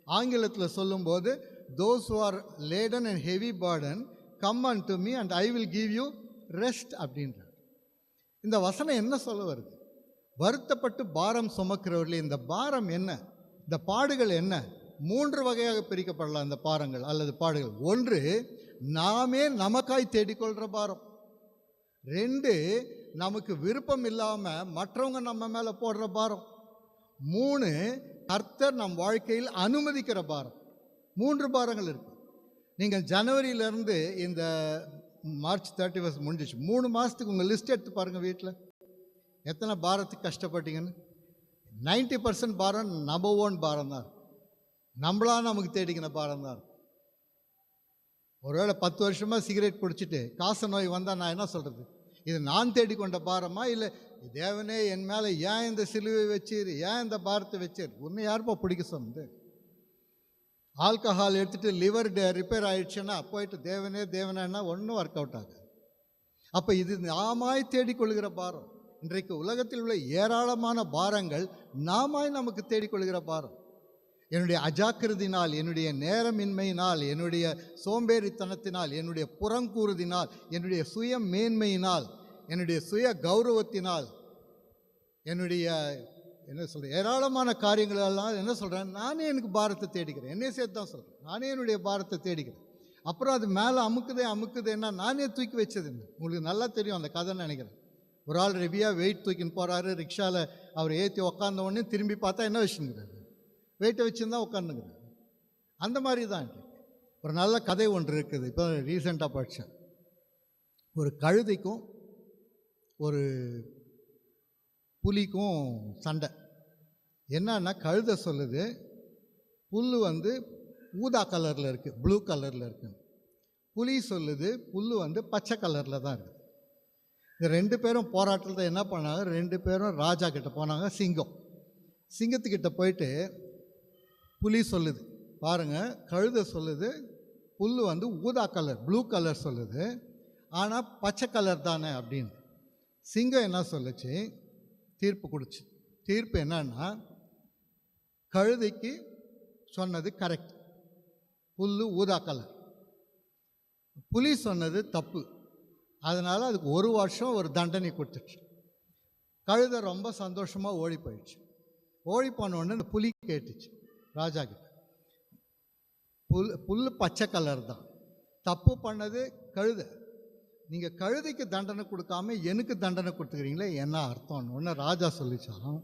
ஆங்கிலத்தில் சொல்லும்போது, those who are laden and heavy burden come unto me and I will give you rest அப்படின்றார். இந்த வசனம் என்ன சொல்ல வருது? வருத்தப்பட்டு பாரம் சுமக்கிறவர்களே, இந்த பாரம் என்ன, இந்த பாடுகள் என்ன? 3 வகையாக பிரிக்கப்படலாம் இந்த பாரங்கள் அல்லது பாடுகள். 1, நாமே நமக்காய் தேடிக்கொள்கிற பாரம். 2, நமக்கு விருப்பம் இல்லாமல் மற்றவங்க நம்ம மேலே போடுற பாரம். 3, கர்த்தர் நம் வாழ்க்கையில் அனுமதிக்கிற பாரம். 3 பாரங்கள் இருக்கு. நீங்கள் ஜனவரியிலேருந்து இந்த மார்ச் 31 முடிஞ்சிச்சு, 3 மாதத்துக்கு உங்கள் லிஸ்ட் எடுத்து பாருங்கள். வீட்டில் எத்தனை பாரத்துக்கு கஷ்டப்பட்டீங்கன்னு. 90% பாரம் நம்பர் 1 பாரம் தான். நம்மளா நமக்கு தேடிக்கின பாரம் தான். ஒருவேளை 10 வருஷமாக சிகரெட் பிடிச்சிட்டு காச நோய் வந்தால் நான் என்ன சொல்கிறது? இது நான் தேடிக்கொண்ட பாரமா, இல்லை தேவனே என் மேலே ஏன் இந்த சிலுவை வச்சிரு, ஏன் இந்த பாரத்தை வச்சிரு? உன்னை யாருப்பா பிடிக்க சொன்னது? ஆல்கஹால் எடுத்துகிட்டு லிவர் ரிப்பேர் ஆயிடுச்சுன்னா போயிட்டு தேவனேன்னா ஒன்றும் ஒர்க் அவுட் ஆகுது. அப்போ இது நாமாய் தேடிக்கொள்கிற பாரம். இன்றைக்கு உலகத்தில் உள்ள ஏராளமான பாரங்கள் நாமாய் நமக்கு தேடிக்கொள்கிற பாரம். என்னுடைய அஜாக்கிரதினால், என்னுடைய நேரமின்மையினால், என்னுடைய சோம்பேறித்தனத்தினால், என்னுடைய புறங்கூறுதினால், என்னுடைய சுய மேன்மையினால், என்னுடைய சுய கௌரவத்தினால், என்னுடைய என்ன சொல்கிறேன் ஏராளமான காரியங்களெல்லாம் என்ன சொல்கிறேன், நானே எனக்கு பாரத்தை தேடிக்கிறேன். என்னையே சேர்த்து தான் சொல்கிறேன், நானே என்னுடைய பாரத்தை தேடிக்கிறேன். அப்புறம் அது மேலே அமுக்குதேன்னா நானே தூக்கி வச்சது. உங்களுக்கு நல்லா தெரியும் அந்த கதைன்னு நினைக்கிறேன். ஒரு ஆள் ரெவியாக வெயிட் தூக்கின்னு போகிறாரு. ரிக்ஷாவில் அவர் ஏற்றி உக்காந்த உடனே திரும்பி பார்த்தா என்ன வச்சுங்கிறாரு? வெயிட்டை வச்சுருந்தா உட்காந்துங்கிறாரு. அந்த மாதிரி தான் ஒரு நல்ல கதை ஒன்று இருக்குது. இப்போ ரீசெண்டாக படித்தேன். ஒரு கழுதைக்கும் ஒரு புலிக்கும் சண்டை. என்னன்னா, கழுதை சொல்லுது புல் ஊதா கலரில் இருக்குது, ப்ளூ கலரில் இருக்குது. புலி சொல்லுது புல் பச்சை கலரில் தான் இருக்குது. இந்த 2 பேரும் போராட்டத்தில் என்ன பண்ணாங்க, 2 பேரும் ராஜா கிட்ட போனாங்க. சிங்கத்துக்கிட்ட போயிட்டு புலி சொல்லுது, பாருங்கள், கழுதை சொல்லுது புல் ஊதா கலர், ப்ளூ கலர் சொல்லுது, ஆனால் பச்சை கலர் தானே அப்படின்னு. சிங்கம் என்ன சொல்லுச்சு, தீர்ப்பு கொடுச்சு. தீர்ப்பு என்னன்னா, கழுதைக்கு சொன்னது கரெக்ட், புல் ஊதா கலர். புலி சொன்னது தப்பு. அதனால் அதுக்கு 1 வருஷம் ஒரு தண்டனை கொடுத்துச்சு. கழுதை ரொம்ப சந்தோஷமாக ஓடி போயிடுச்சு. ஓடி போனோடனே இந்த புலி கேட்டுச்சு ராஜா கிட்ட, புல் பச்சை கலர் தான், தப்பு பண்ணது கழுதை, நீங்கள் கழுதைக்கு தண்டனை கொடுக்காம எனக்கு தண்டனை கொடுத்துக்கிறீங்களே, என்ன அர்த்தம்னு ஒன்று ராஜா சொல்லிச்சான்.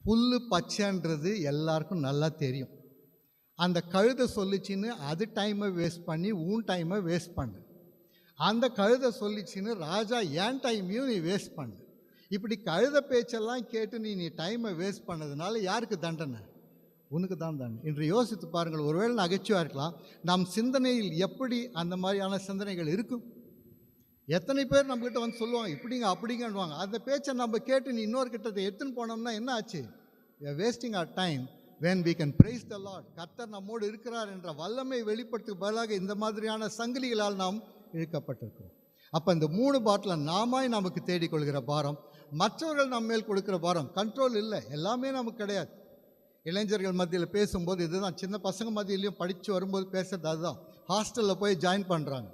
புல் பச்சைன்றது எல்லாருக்கும் நல்லா தெரியும். அந்த கழுதை சொல்லிச்சின்னு அது டைமை வேஸ்ட் பண்ணி உன் டைமை வேஸ்ட் பண்ணு. அந்த கழுதை சொல்லிச்சின்னு ராஜா ஏன் டைமையும் நீ வேஸ்ட் பண்ணு. இப்படி கழுதை பேச்செல்லாம் கேட்டு நீ டைமை வேஸ்ட் பண்ணதுனால யாருக்கு தண்டனை? உனக்கு தான் தண்டனை. இன்று யோசித்து பாருங்கள். ஒருவேளை நகைச்சுவாக இருக்கலாம், நம் சிந்தனையில் எப்படி அந்த மாதிரியான சிந்தனைகள் இருக்கும்? எத்தனை பேர் நம்மக்கிட்ட சொல்லுவாங்க இப்படிங்க அப்படிங்கன்னுவாங்க. அந்த பேச்சை நம்ம கேட்டு நீ இன்னொரு கிட்டத்தை எடுத்துன்னு போனோம்னா என்ன ஆச்சு? we are wasting our time when we can praise the Lord. கர்த்தர் நம்மோடு இருக்கிறார் என்ற வல்லமை வெளிப்படுத்துக்கு பதிலாக இந்த மாதிரியான சங்கிலிகளால் நாம் இழுக்கப்பட்டிருக்கிறோம். அப்போ இந்த 3 பாட்டில் நாமாய் நமக்கு தேடிக்கொள்கிற பாரம், மற்றவர்கள் நம்ம மேல் கொடுக்குற பாரம். கண்ட்ரோல் இல்லை, எல்லாமே நமக்கு கிடையாது. இளைஞர்கள் மத்தியில் பேசும்போது இதுதான், சின்ன பசங்க மத்தியிலையும் படித்து வரும்போது பேசுறது அதுதான். ஹாஸ்டலில் போய் ஜாயின் பண்ணுறாங்க.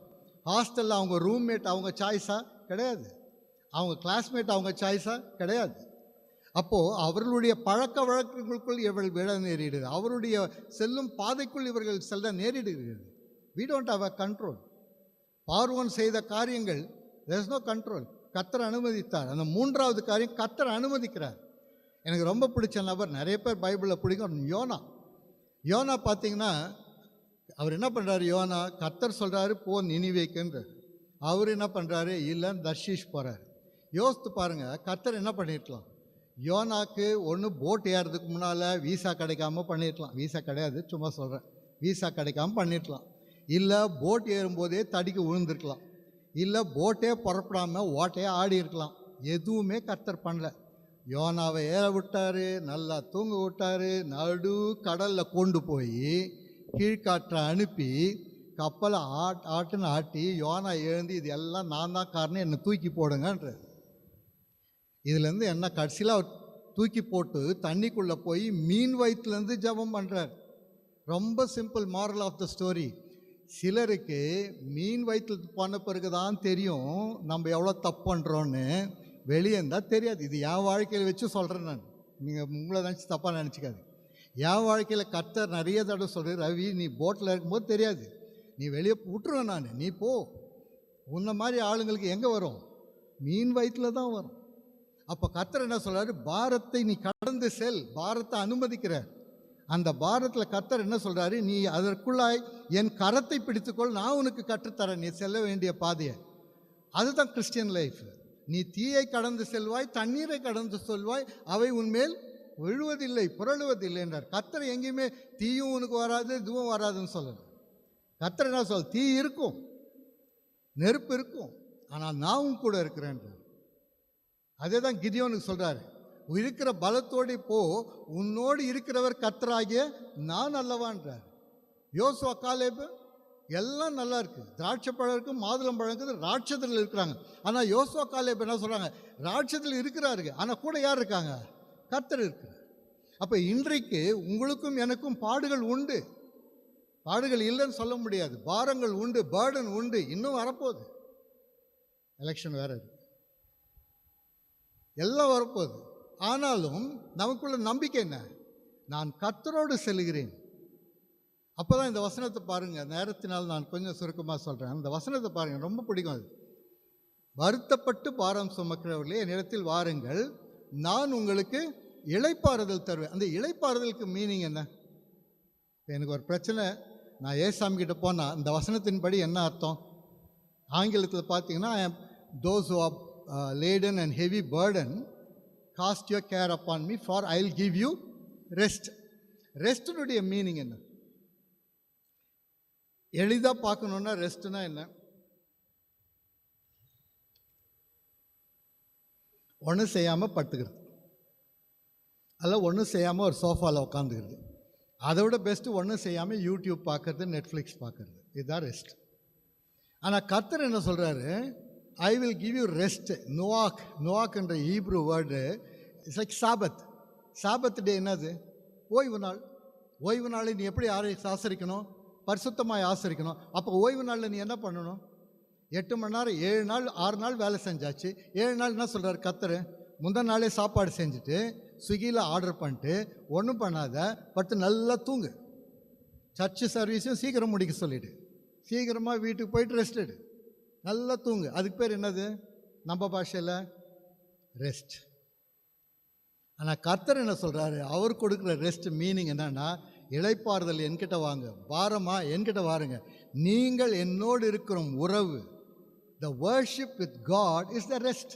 ஹாஸ்டலில் அவங்க ரூம்மேட் அவங்க சாய்ஸா கிடையாது, அவங்க கிளாஸ்மேட் அவங்க சாய்ஸா கிடையாது. அப்போது அவர்களுடைய பழக்க வழக்கங்களுக்குள் இவர்கள் விட நேரிடுது, அவருடைய செல்லும் பாதைக்குள் இவர்கள் செல்ல நேரிடுகிறது. we don't have a control. பார்வோன் செய்த காரியங்கள் there is no control. கர்த்தர் அனுமதித்தார். அந்த 3வது காரியம் கர்த்தர் அனுமதிக்கிறார். எனக்கு ரொம்ப பிடிச்ச நபர், நிறைய பேர் பைபிளில் பிடிக்கும், யோனா பார்த்தீங்கன்னா அவர் என்ன பண்ணுறாரு, யோனா கர்த்தர் சொல்கிறாரு போ நினிவேக்குன்றார். அவர் என்ன பண்ணுறாரு, இல்லைன்னு தர்ஷீஷ் போகிறார். யோசித்து பாருங்கள், கர்த்தர் என்ன பண்ணிருக்கலாம்? யோனாக்கு ஒன்று போட் ஏறதுக்கு முன்னால் வீசா கிடைக்காம பண்ணியிருக்கலாம். வீசா கிடையாது, சும்மா சொல்கிறேன், வீசா கிடைக்காம பண்ணியிருக்கலாம். இல்லை போட் ஏறும்போதே தடிக்கு விழுந்திருக்கலாம். இல்லை போட்டே புறப்படாமல் ஓட்டையே ஆடி இருக்கலாம். எதுவுமே கர்த்தர் பண்ணல. யோனாவை ஏற விட்டார், நல்லா தூங்க விட்டார், நடு கடலில் கொண்டு போய் கீழ்காற்றை அனுப்பி கப்பலை ஆட்டுன்னு ஆட்டி யோனா எழுந்து இது எல்லாம் நான் தான் காரணம், என்னை தூக்கி போடுங்கன்றார். இதுலேருந்து என்ன கடைசியில் அவர் தூக்கி போட்டு தண்ணிக்குள்ளே போய் மீன் வயிற்றுலேருந்து ஜெபம் பண்ணுறார். ரொம்ப simple. Moral of the story, சிலருக்கு மீன் வயிற்றுல போன பிறகு தான் தெரியும் நம்ம எவ்வளோ தப்பு பண்ணுறோன்னு. வெளியே இருந்தால் தெரியாது. இது என் வாழ்க்கையில் வச்சு சொல்கிறேன் நான், நீங்கள் உங்களை நினச்சி தப்பாக நினச்சிக்காது. என் வாழ்க்கையில் கர்த்தர் நிறைய தடவை சொல்கிறார், ரவி நீ போட்டில் இருக்கும்போது தெரியாது, நீ வெளியே விட்டுருவேன் நான், நீ போ. உன்ன மாதிரி ஆளுங்களுக்கு எங்கே வரும்? மீன் வயிற்றில் தான் வரும். அப்போ கர்த்தர் என்ன சொல்கிறாரு, பாரத்தை நீ கடந்து செல், பாரத்தை அனுமதிக்கிறார். அந்த பாரத்தில் கர்த்தர் என்ன சொல்கிறாரு, நீ அதற்குள்ளாய் என் கரத்தை பிடித்துக்கொள், நான் உனக்கு கற்றுத்தரேன் நீ செல்ல வேண்டிய பாதையை. அதுதான் கிறிஸ்டியன் லைஃப். நீ தீயை கடந்து செல்வாய், தண்ணீரை கடந்து செல்வாய், அவை உன்மேல் விழுவதில்லை புரளுவதில்லை என்றார். கர்த்தர் எங்கேயுமே தீயும் உனக்கு வராது இதுவும் வராதுன்னு சொல்லணும். கர்த்தர் என்ன சொல், தீ இருக்கும், நெருப்பு இருக்கும், ஆனால் நான் கூட இருக்கிறேன்றார். அதே தான் கிதியோனுக்கு சொல்கிறாரு, இருக்கிற பலத்தோடு போ, உன்னோடு இருக்கிறவர் கர்த்தராகிய நான் அல்லவான்றார். யோசுவா காலேபு எல்லாம் நல்லா இருக்குது, திராட்சை பழம் இருக்குது, மாதுளம் பழம் இருக்குது, ராட்சத்தில் இருக்கிறாங்க. ஆனால் யோசுவா காலேபு என்ன சொல்கிறாங்க, ராட்சத்தில் இருக்கிறாரு, ஆனால் கூட யார் இருக்காங்க? கர்த்தர் இருக்கிறார். அப்போ இன்றைக்கு உங்களுக்கும் எனக்கும் பாடுகள் உண்டு, பாடுகள் இல்லைன்னு சொல்ல முடியாது, பாரங்கள் உண்டு, பேர்டன் உண்டு, இன்னும் வரப்போகுது. எலெக்ஷன் வேறு இருக்கு, எல்லாம் வரப்போகுது. ஆனாலும் நமக்குள்ள நம்பிக்கை என்ன, நான் கர்த்தரோடு செல்கிறேன். அப்போ தான் இந்த வசனத்தை பாருங்கள், நேரத்தினால் நான் கொஞ்சம் சுருக்கமாக சொல்கிறேன். அந்த வசனத்தை பாருங்கள், ரொம்ப பிடிக்கும் அது. வருத்தப்பட்டு பாரம் சுமக்கிறவர்களே என்னிடத்தில் வாருங்கள், நான் உங்களுக்கு இளைப்பாறுதல் தருவேன். அந்த இளைப்பாறுதலுக்கு மீனிங் என்ன? எனக்கு ஒரு பிரச்சனை, நான் ஏசாமி கிட்ட போனால் இந்த வசனத்தின்படி என்ன அர்த்தம்? ஆங்கிலத்தில் பார்த்தீங்கன்னா, those who are laden and heavy burden, cast your care upon me, for I'll give you rest. ரெஸ்டினுடைய மீனிங் என்ன? எளிதாக பார்க்கணுன்னா ரெஸ்ட்னா என்ன? ஒன்றும் செய்யாமல் படுத்துக்கிறது, அல்ல ஒன்றும் செய்யாமல் ஒரு சோஃபாவில் உட்காந்துக்கிறது. அதை விட பெஸ்ட்டு ஒன்றும் செய்யாமல் யூடியூப் பார்க்குறது, நெட்ஃப்ளிக்ஸ் பார்க்குறது, இதுதான் ரெஸ்ட். ஆனால் கர்த்தர் என்ன சொல்கிறாரு, I will give you rest. நோவாக்ன்ற Hebrew word it's like Sabbath. Sabbath day என்னது? ஓய்வு நாள். ஓய்வு நாளை நீ எப்படி ஆசரிக்கணும்? பரிசுத்தமாக ஆசரிக்கணும். அப்போ ஓய்வு நாளில் நீ என்ன பண்ணணும்? 8 மணி நேரம், 7 நாள் 6 நாள் வேலை செஞ்சாச்சு. 7 நாள் என்ன சொல்கிறார் கர்த்தர், முந்தின நாளே சாப்பாடு செஞ்சுட்டு ஸ்விக்கியில் ஆர்டர் பண்ணிட்டு ஒன்றும் பண்ணாத, பட்டு நல்லா தூங்கு. சர்ச்சு சர்வீஸும் சீக்கிரம் முடிக்க சொல்லிவிடு, சீக்கிரமாக வீட்டுக்கு போயிட்டு ரெஸ்ட் எடு, நல்லா தூங்கு. அதுக்கு பேர் என்னது நம்ம பாஷையில்? ரெஸ்ட். ஆனால் கர்த்தர் என்ன சொல்கிறாரு, அவர் கொடுக்குற ரெஸ்ட் மீனிங் என்னன்னா, இளைப்பாறுதல் என்கிட்ட வாங்க, பாரமாக என்கிட்ட வாருங்க, நீங்கள் என்னோடு இருக்கிற உறவு, the worship with God is the rest.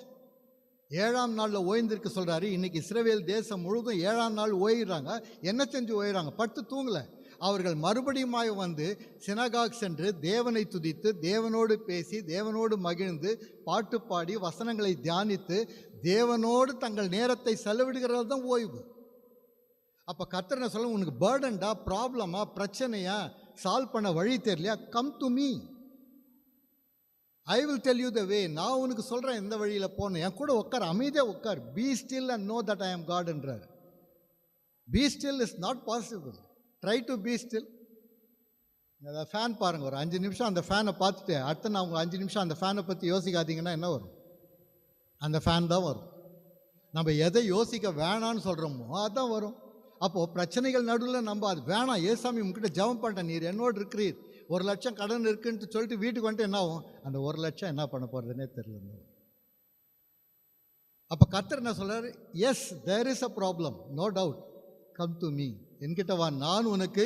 7ஆம் நாளில் ஓய்ந்திருக்க சொல்கிறாரு. இன்றைக்கி இஸ்ரவேல் தேசம் முழுவதும் 7ஆம் நாள் ஓயிடுறாங்க. என்ன செஞ்சு ஓயிடுறாங்க? படுத்து தூங்கலை. அவர்கள் மறுபடியுமாய் வந்து சினகாக் சென்று தேவனை துதித்து, தேவனோடு பேசி, தேவனோடு மகிழ்ந்து, பாட்டு பாடி, வசனங்களை தியானித்து, தேவனோடு தங்கள் நேரத்தை செலவிடுகிறது தான் ஓய்வு. அப்போ கர்த்தர் என்ன சொல்ல, உனக்கு பேர்டன்டா, ப்ராப்ளமா, பிரச்சனையா, சால்வ் பண்ண வழி தெரியலையா, come to me, I will tell you the way. நான் உனக்கு சொல்கிறேன் எந்த வழியில் போகணும், என் கூட உட்கார், அமைதியாக உட்கார், be still and know that I am God என்றார். Be still is not possible, try to be still. அந்த ஃபேன் பாருங்கள், ஒரு 5 நிமிஷம் அந்த ஃபேனை பார்த்துட்டு அடுத்த நான் உங்கள் 5 நிமிஷம் அந்த ஃபேனை பற்றி யோசிக்காதீங்கன்னா என்ன வரும்? அந்த ஃபேன் தான் வரும். நம்ம எதை யோசிக்க வேணான்னு சொல்கிறோமோ அதுதான் வரும். அப்போது பிரச்சனைகள் நடுவில் நம்ம அது வேணாம், ஏசாமி உங்ககிட்ட ஜெபம் பண்ணிட்டேன், நீர் என்னோடு இருக்கிறீர், 1 லட்சம் கடன் இருக்குன்ட்டு சொல்லிட்டு வீட்டுக்கு வந்துட்டு என்ன ஆகும்? அந்த 1 லட்சம் என்ன பண்ண போகிறதுனே தெரியல. அப்போ கர்த்தர் என்ன சொல்கிறார், yes there is a problem, no doubt, come to me, என்கிட்ட வா, நான் உனக்கு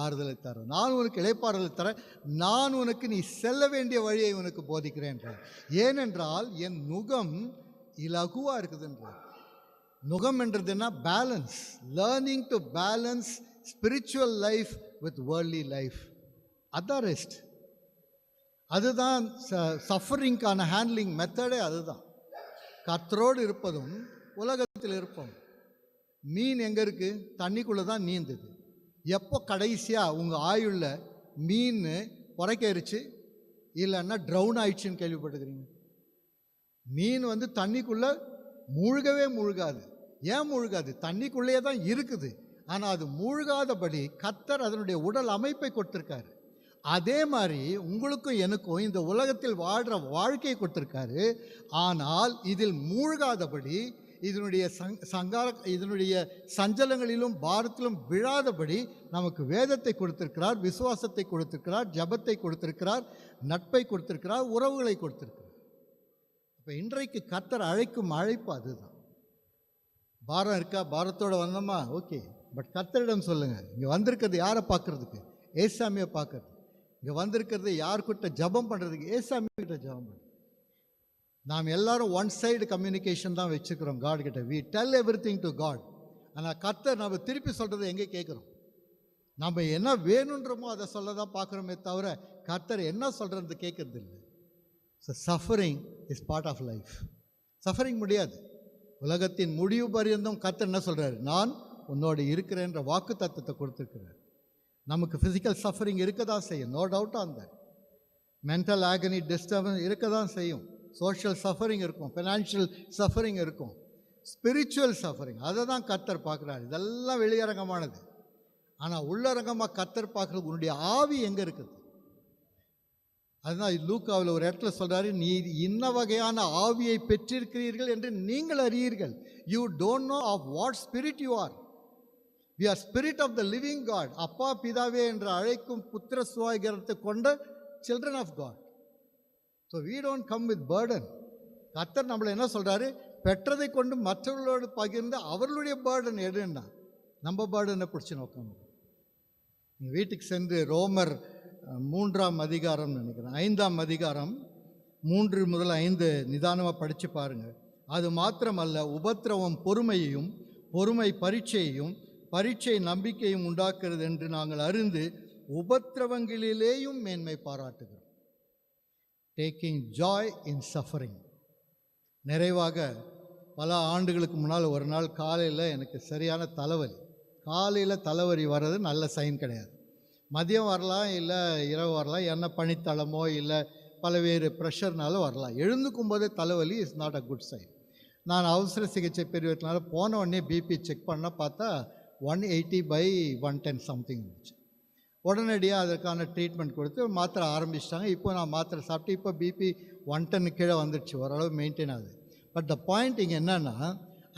ஆறுதலை தரேன், நான் உனக்கு இளைப்பாறுதலை தரேன், நான் உனக்கு நீ செல்ல வேண்டிய வழியை உனக்கு போதிக்கிறேன். ஏனென்றால் என் நுகம் இலகுவாக இருக்குதுன்றார். நுகம் என்றது என்ன? Balance, learning to balance spiritual life with worldly life. அதுதான் ரெஸ்ட். அதுதான் சஃபரிங்கான ஹேண்ட்லிங் மெத்தடே அதுதான். கர்த்தரோடு இருப்பதும் உலகத்தில் இருப்போம். மீன் எங்கே இருக்குது? தண்ணிக்குள்ளே தான் நீந்துது. எப்போ கடைசியாக உங்கள் ஆயுள்ள மீன் உரைக்கரிச்சு இல்லைன்னா ட்ரவுன் ஆயிடுச்சுன்னு கேள்விப்பட்டுக்கிறீங்க? மீன் வந்து தண்ணிக்குள்ளே மூழ்கவே மூழ்காது. ஏன் மூழ்காது? தண்ணிக்குள்ளேயே தான் இருக்குது. ஆனால் அது மூழ்காதபடி கர்த்தர் அதனுடைய உடல் அமைப்பை கொடுத்துருக்காரு. அதே மாதிரி உங்களுக்கும் எனக்கும் இந்த உலகத்தில் வாழ்கிற வாழ்க்கையை கொடுத்துருக்காரு. ஆனால் இதில் மூழ்காதபடி, இதனுடைய சஞ்சலங்களிலும் பாரத்திலும் விழாதபடி நமக்கு வேதத்தை கொடுத்திருக்கிறார், விசுவாசத்தை கொடுத்திருக்கிறார், ஜபத்தை கொடுத்திருக்கிறார், நட்பை கொடுத்திருக்கிறார், உறவுகளை கொடுத்திருக்கிறார். இப்போ இன்றைக்கு கர்த்தர் அழைக்கும் அழைப்பு அதுதான். பாரம் இருக்கா? பாரத்தோடு வந்தோமா? ஓகே. பட் கர்த்தரிடம் சொல்லுங்கள். இங்கே வந்திருக்கிறது யாரை பார்க்குறதுக்கு? ஏசாமியை பார்க்கறது. இங்கே வந்திருக்கிறது யாருக்கிட்ட ஜபம் பண்ணுறதுக்கு? ஏசாமிகிட்ட ஜபம் பண்ணுறது. நாம் எல்லாரும் ஒன் சைடு கம்யூனிகேஷன் தான் வச்சுக்கிறோம் காட் கிட்ட. We tell everything to God. ஆனால் கர்த்தர் நம்ம திருப்பி சொல்கிறத எங்கே கேட்குறோம்? நம்ம என்ன வேணுன்றமோ அதை சொல்ல தான் பார்க்குறோமே தவிர கர்த்தர் என்ன சொல்கிறது கேட்கறது இல்லை. So suffering is part of life. Suffering முடியாது. உலகத்தின் முடிவு பரியந்தம் கர்த்தர் என்ன சொல்கிறார்? நான் உன்னோடு இருக்கிறேன்ற வாக்கு தத்துவத்தை கொடுத்துருக்கிறார். நமக்கு ஃபிசிக்கல் சஃபரிங் இருக்க தான் செய்யும், no doubt on that. Mental agony disturbance இருக்க தான் செய்யும். சோஷியல் சஃபரிங் இருக்கும், ஃபினான்ஷியல் சஃபரிங் இருக்கும், ஸ்பிரிச்சுவல் சஃபரிங். அதை தான் கர்த்தர் பார்க்குறாரு. இதெல்லாம் வெளியரங்கமானது. ஆனால் உள்ளரங்கமாக கர்த்தர் பார்க்குறது உன்னுடைய ஆவி எங்கே இருக்குது. அதுதான் லூக்காவில் ஒரு இடத்துல சொல்கிறாரு, நீ இன்ன வகையான ஆவியை பெற்றிருக்கிறீர்கள் என்று நீங்கள் அறியீர்கள். You don't know of what spirit you are. We are spirit of the living God. அப்பா பிதாவே என்று அழைக்கும் புத்திர சுவாகிரத்தை கொண்ட children of God. So we don't come with burden. கர்த்தர் நம்மளை என்ன சொல்கிறாரு? பெற்றதை கொண்டு மற்றவர்களோடு பகிர்ந்து அவர்களுடைய பேர்டன் எடுன்னா நம்ம பேர்டனை பிடிச்சி நோக்கணும். நீங்கள் வீட்டுக்கு சென்று ரோமர் 3ஆம் அதிகாரம் நினைக்கிறேன், 5ஆம் அதிகாரம் 3 முதல் 5 நிதானமாக படித்து பாருங்கள். அது மாத்திரமல்ல, உபத்திரவம் பொறுமையையும், பொறுமை பரீட்சையையும், பரீட்சை நம்பிக்கையும் உண்டாக்குறது என்று நாங்கள் அறிந்து உபத்திரவங்களிலேயும் மேன்மை பாராட்டுகிறோம். Taking joy in suffering. நிறைவாக பல ஆண்டுகளுக்கு முன்னால் ஒரு நாள் காலையில் எனக்கு சரியான தலைவலி. காலையில் தலைவலி வர்றது நல்ல சைன் கிடையாது. மதியம் வரலாம், இல்லை இரவு வரலாம், என்ன பனித்தளமோ இல்லை பல்வேறு ப்ரெஷர்னாலும் வரலாம். எழுந்துக்கும் போதே தலைவலி is not a good sign. நான் அவசர சிகிச்சை பிரிவத்தினால போன உடனே பிபி செக் பண்ண பார்த்தா 180/110 சம்திங் இருந்துச்சு. உடனடியாக அதற்கான ட்ரீட்மெண்ட் கொடுத்து மாத்திரை ஆரம்பிச்சிட்டாங்க. இப்போ நான் மாத்திரை சாப்பிட்டு இப்போ பிபி 110 கீழே வந்துடுச்சு, ஓரளவு மெயின்டைன் ஆகுது. பட் த பாயிண்ட் இங்கே என்னென்னா,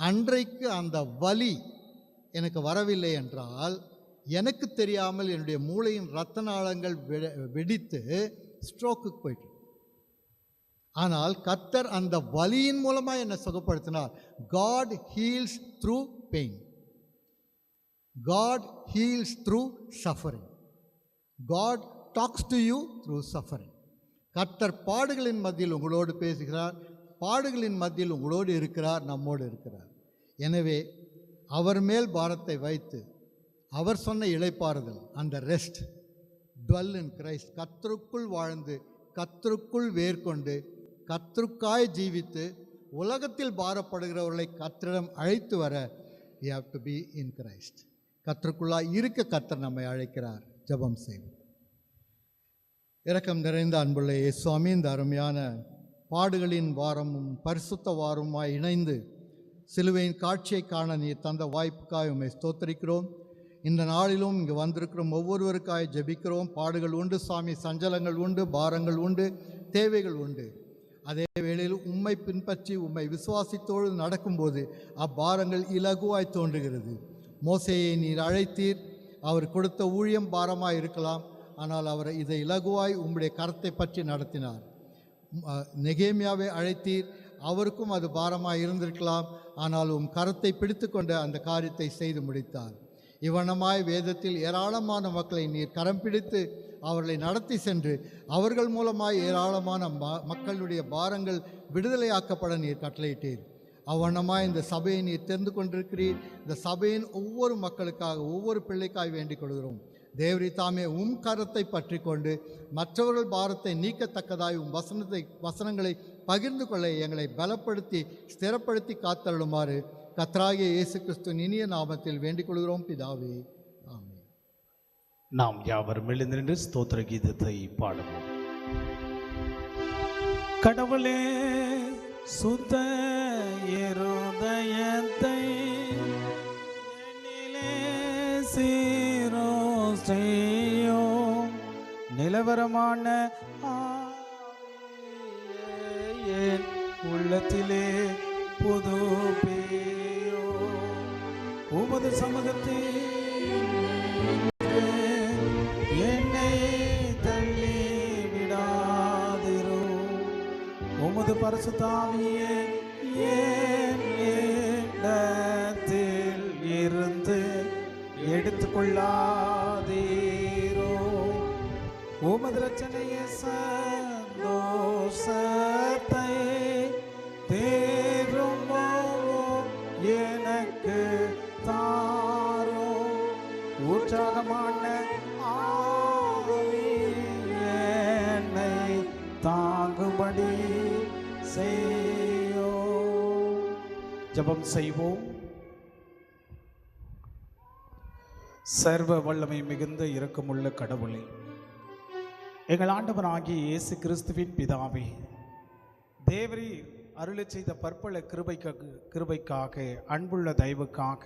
அன்றைக்கு அந்த வலி எனக்கு வரவில்லை என்றால் எனக்கு தெரியாமல் என்னுடைய மூளையின் இரத்த நாளங்கள் வெடித்து ஸ்ட்ரோக்குக்கு போயிட்டு. ஆனால் கர்த்தர் அந்த வலியின் மூலமாக என்னை சுகப்படுத்தினார். God heals through pain. God heals through suffering. God talks to you through suffering. கர்த்தர் பாடுகளின் மத்தியில் உங்களோடு பேசுகிறார், பாடுகளின் மத்தியில் உங்களோடு இருக்கிறார், நம்மோடு இருக்கிறார். எனவே அவர் மேல் பாரத்தை வைத்து அவர் சொன்ன இளைப்பாறுதல், அந்த ரெஸ்ட், dwell in Christ, கர்த்தருக்குள் வாழ்ந்து கர்த்தருக்குள் வேர்கொண்டு கர்த்தருக்காய் ஜீவித்து உலகத்தில் பாரப்படுகிறவர்களை கர்த்தரிடம் அழைத்து வர we have to be in Christ. கர்த்தருக்குள்ளாய் இருக்க கர்த்தர் நம்மை அழைக்கிறார். ஜெபம் செய்வோம். இரக்கம் நிறைந்த அன்புள்ள சுவாமி, இந்த அருமையான பாடுகளின் வாரமும் பரிசுத்த வாரமுமாய் இணைந்து சிலுவையின் காட்சியை காண நீர் தந்த வாய்ப்புக்காய் உம்மை ஸ்தோத்திரிக்கிறோம். இந்த நாளிலும் இங்கு வந்திருக்கிறோம் ஒவ்வொருவருக்காய் ஜெபிக்கிறோம். பாடுகள் உண்டு சுவாமி, சஞ்சலங்கள் உண்டு, பாரங்கள் உண்டு, தேவைகள் உண்டு. அதே வேளையில் உம்மை பின்பற்றி உம்மை விசுவாசித்தோடு நடக்கும்போது அப்பாரங்கள் இலகுவாய் தோன்றுகிறது. மோசேயை நீர் அழைத்தீர். அவர் கொடுத்த ஊழியம் பாரமாக இருக்கலாம், ஆனால் அவர் இதை இலகுவாய் உம்முடைய கரத்தை பற்றி நடத்தினார். நெகேமியாவை அழைத்தீர். அவருக்கும் அது பாரமாக இருந்திருக்கலாம், ஆனால் உம் கரத்தை பிடித்து கொண்டு அந்த காரியத்தை செய்து முடித்தார். இவ்வனமாய் வேதத்தில் ஏராளமான மக்களை நீர் கரம் பிடித்து அவர்களை நடத்தி சென்று அவர்கள் மூலமாய் ஏராளமான மக்களுடைய பாரங்கள் விடுதலையாக்கப்பட நீர் கட்டளையிட்டீர். அவ்வண்ணமாய் இந்த சபையை நீர் தெரிந்து கொண்டிருக்கிறீர். இந்த சபையின் ஒவ்வொரு மக்களுக்காக, ஒவ்வொரு பிள்ளைக்காய் வேண்டிக் கொள்கிறோம். தேவரி தாமே உம் கரத்தை பற்றி கொண்டு மற்றவர்கள் பாரத்தை நீக்கத்தக்கதாய் உம் வசனங்களை பகிர்ந்து கொள்ள எங்களை பலப்படுத்தி ஸ்திரப்படுத்தி காத்தருளுமாறு கர்த்தராகிய இயேசு கிறிஸ்துவின் இனிய நாமத்தில் வேண்டிக் கொள்கிறோம் பிதாவே, ஆமென். நாம் யாவரும் எழுந்து நின்று ஸ்தோத்திர கீதத்தை பாடுவோம். கடவுளே சுத்த இருதயத்தை என்னிலே சீரோ செய்யோ, நிலவரமான ஆவியே என் உள்ளத்திலே புதுப்பியோ. உமது சமூகத்தில் என்னை தள்ளி விடாதிரோ. உமது பரிசுத்த ஆவியை என் இடத்தில் இருந்து எடுத்துக்கொள்ளாதீரோ. உமது ரட்சணைய சந்தோஷத்தை தேரும்பவும் எனக்கு தாரோ. உற்சாகமான ஆவி என்னை தாங்கும்படி செய்யோ. ஜெபம் செய்வோம். சர்வ வல்லமை மிகுந்த இரக்கமுள்ள கடவுளே, எங்கள் ஆண்டவராகிய இயேசு கிறிஸ்துவின் பிதாவே, தேவரீர் அருளச் செய்த பற்பல கிருபைக்காக அன்புள்ள தயவுக்காக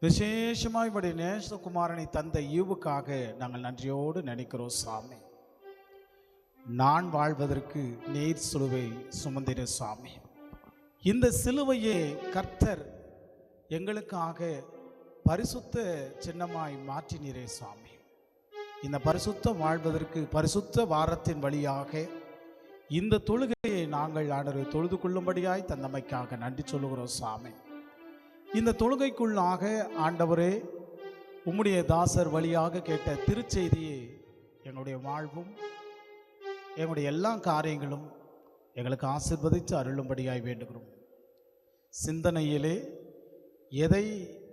விசேஷமாய் உடைய நேசகுமாரனை தந்த ஈவுக்காக நாங்கள் நன்றியோடு நினைக்கிறோம் சாமி. நான் வாழ்வதற்கு நீர் சிலுவை சுமந்திர சாமி. இந்த சிலுவையே கர்த்தர் எங்களுக்காக பரிசுத்த சின்னமாய் மாற்றினீரே சாமி. இந்த பரிசுத்த வாழ்வதற்கு பரிசுத்த வாரத்தின் வழியாக இந்த தொழுகையை நாங்கள் ஆண்டவரை தொழுது கொள்ளும்படியாய் தந்தமைக்காக நன்றி சொல்லுகிறோம் சாமி. இந்த தொழுகைக்குள்ளாக ஆண்டவரே உம்முடைய தாசர் வழியாக கேட்ட திருச்செய்தியை எங்களுடைய வாழ்வும் எங்களுடைய எல்லா காரியங்களும் எங்களுக்கு ஆசீர்வதித்து அருளும்படியாய் வேண்டுகிறோம். சிந்தனையிலே எதை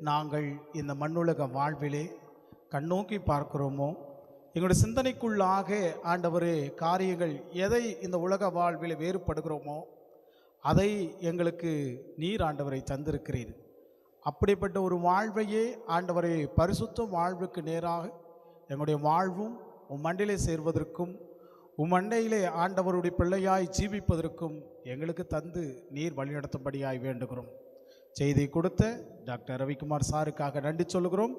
நாங்கள் இந்த மண்ணுலக வாழ்விலே கண்ணோக்கி பார்க்கிறோமோ, எங்களுடைய சிந்தனைக்குள்ளாக ஆண்டவரே காரியங்கள் எதை இந்த உலக வாழ்வில் வேறுபடுகிறோமோ அதை எங்களுக்கு நீர் ஆண்டவரை தந்திருக்கிறீர். அப்படிப்பட்ட ஒரு வாழ்வையே ஆண்டவரை பரிசுத்த வாழ்வுக்கு நேராக எங்களுடைய வாழ்வும் மண்ணிலே சேர்வதற்கும் மண்டையிலே ஆண்டவருடைய பிள்ளையாய் ஜீவிப்பதற்கும் எங்களுக்கு தந்து நீர் வழிநடத்தும்படியாய் வேண்டுகிறோம். செய்தி கொடுத்த டாக்டர் ரவிக்குமார் சாருக்காக நன்றி சொல்லுகிறோம்.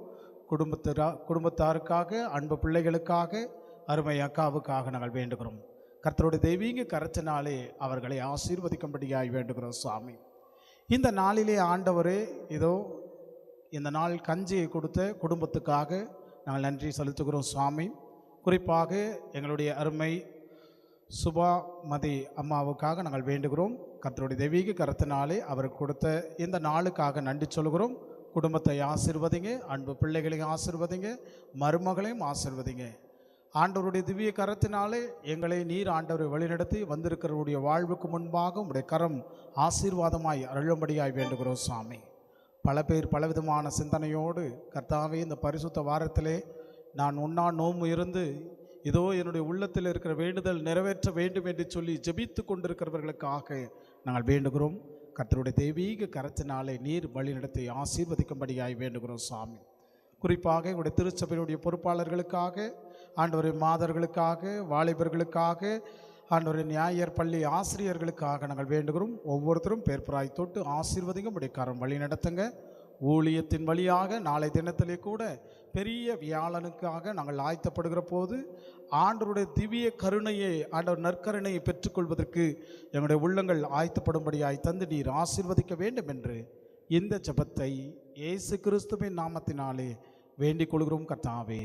குடும்பத்தாருக்காக, அன்பு பிள்ளைகளுக்காக, அருமை அக்காவுக்காக நாங்கள் வேண்டுகிறோம். கர்த்தருடைய தெய்வீக கரத்தினாலே அவர்களை ஆசீர்வதிக்கும்படியாய் வேண்டுகிறோம் சுவாமி. இந்த நாளிலே ஆண்டவரே இதோ இந்த நாள் கஞ்சியை கொடுத்த குடும்பத்துக்காக நாங்கள் நன்றி செலுத்துகிறோம் சுவாமி. குறிப்பாக எங்களுடைய அருமை சுபாமதி அம்மாவுக்காக நாங்கள் வேண்டுகிறோம். கர்த்தருடைய தெய்வீக கரத்தினாலே அவருக்கு கொடுத்த இந்த நாளுக்காக நன்றி சொல்கிறோம். குடும்பத்தை ஆசீர்வதிங்க, அன்பு பிள்ளைகளையும் ஆசீர்வதிங்க, மருமகளையும் ஆசீர்வதிங்க. ஆண்டவருடைய திவ்ய கரத்தினாலே எங்களை நீர் ஆண்டவரை வழிநடத்தி வந்திருக்கிறவருடைய வாழ்வுக்கு முன்பாக உடைய கரம் ஆசீர்வாதமாய் அருளும்படியாய் வேண்டுகிறோம் சாமி. பல பேர் பலவிதமான சிந்தனையோடு கர்த்தாவே இந்த பரிசுத்த வாரத்திலே நான் உண்ணா நோம்பு இருந்து இதோ என்னுடைய உள்ளத்தில் இருக்கிற வேண்டுதல் நிறைவேற்ற வேண்டும் என்று சொல்லி ஜெபித்து கொண்டிருக்கிறவர்களுக்காக நாங்கள் வேண்டுகிறோம். கர்த்தருடைய தெய்வீக கரத்தினாலே நீர் வழிநடத்தி ஆசீர்வதிக்கும்படியாய் வேண்டுகிறோம் சாமி. குறிப்பாக எங்களுடைய திருச்சபையினுடைய பொறுப்பாளர்களுக்காக, ஆண்டவரை மாதர்களுக்காக, வாலிபர்களுக்காக, ஆண்டவரை ஞாயிறு பள்ளி ஆசிரியர்களுக்காக நாங்கள் வேண்டுகிறோம். ஒவ்வொருத்தரும் பேர்பராய் தொட்டு ஆசீர்வதிங்க, உடைய கரம் வழி நடத்துங்க. ஊழியத்தின் வழியாக நாளை தினத்திலே கூட பெரிய வியாழனுக்காக நாங்கள் ஆயத்தப்படுகிற போது ஆண்டவருடைய திவ்ய கருணையை, ஆண்டவர் நற்கருணையை பெற்றுக்கொள்வதற்கு எங்களுடைய உள்ளங்கள் ஆயத்தப்படும்படியாய் தந்து நீர் ஆசீர்வதிக்க வேண்டும் என்று இந்த ஜெபத்தை இயேசு கிறிஸ்துவின் நாமத்தினாலே வேண்டிக் கொள்கிறோம் கர்த்தாவே,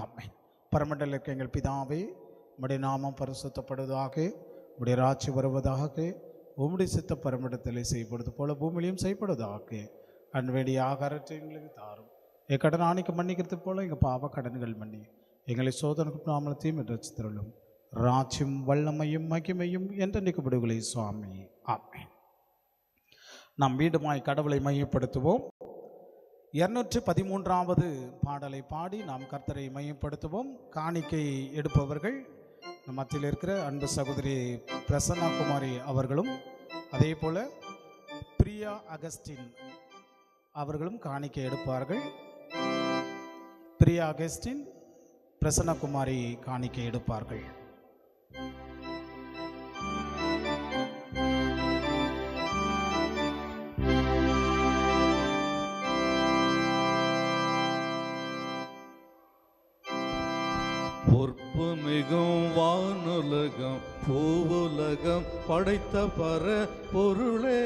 ஆமென். பரமண்டல இருக்க எங்கள் பிதாவே, உம்முடைய நாமம் பரிசுத்தப்படுவதாக, உம்முடைய ராட்சியம் வருவதாக, உம்முடைய சித்த பரமண்டலத்திலே செய்யப்படுவது போல பூமியிலையும் செய்யப்படுவதாக. அன்வேண்டிய ஆகாரத்தை எங்களுக்கு தாரும். என் கடன் ஆணைக்கு மன்னிக்கிறது போல எங்கள் பாவ கடன்கள் மன்னி எங்களை சோதனைக்கு நாமத்தையும் என்று தருளும். ராட்சியம் வல்லமையும் மகிமையும் என்றென்றைக்கு விடுதலை சுவாமி, ஆமென். நாம் மீண்டுமாய் கடவுளை மையப்படுத்துவோம். 213வது பாடலை பாடி நாம் கர்த்தரை மையப்படுத்துவோம். காணிக்கை எடுப்பவர்கள் நம் மத்தியில் இருக்கிற அன்பு சகோதரி பிரசன்னா குமாரி அவர்களும், அதே போல பிரியா அகஸ்டின் அவர்களும் காணிக்கை எடுப்பார்கள். பிரியா அகஸ்டின், பிரசன்னா குமாரி காணிக்கை எடுப்பார்கள். பொற்பு மிகும் வானுலகம் பூவுலகம் படைத்த பர பொருளே,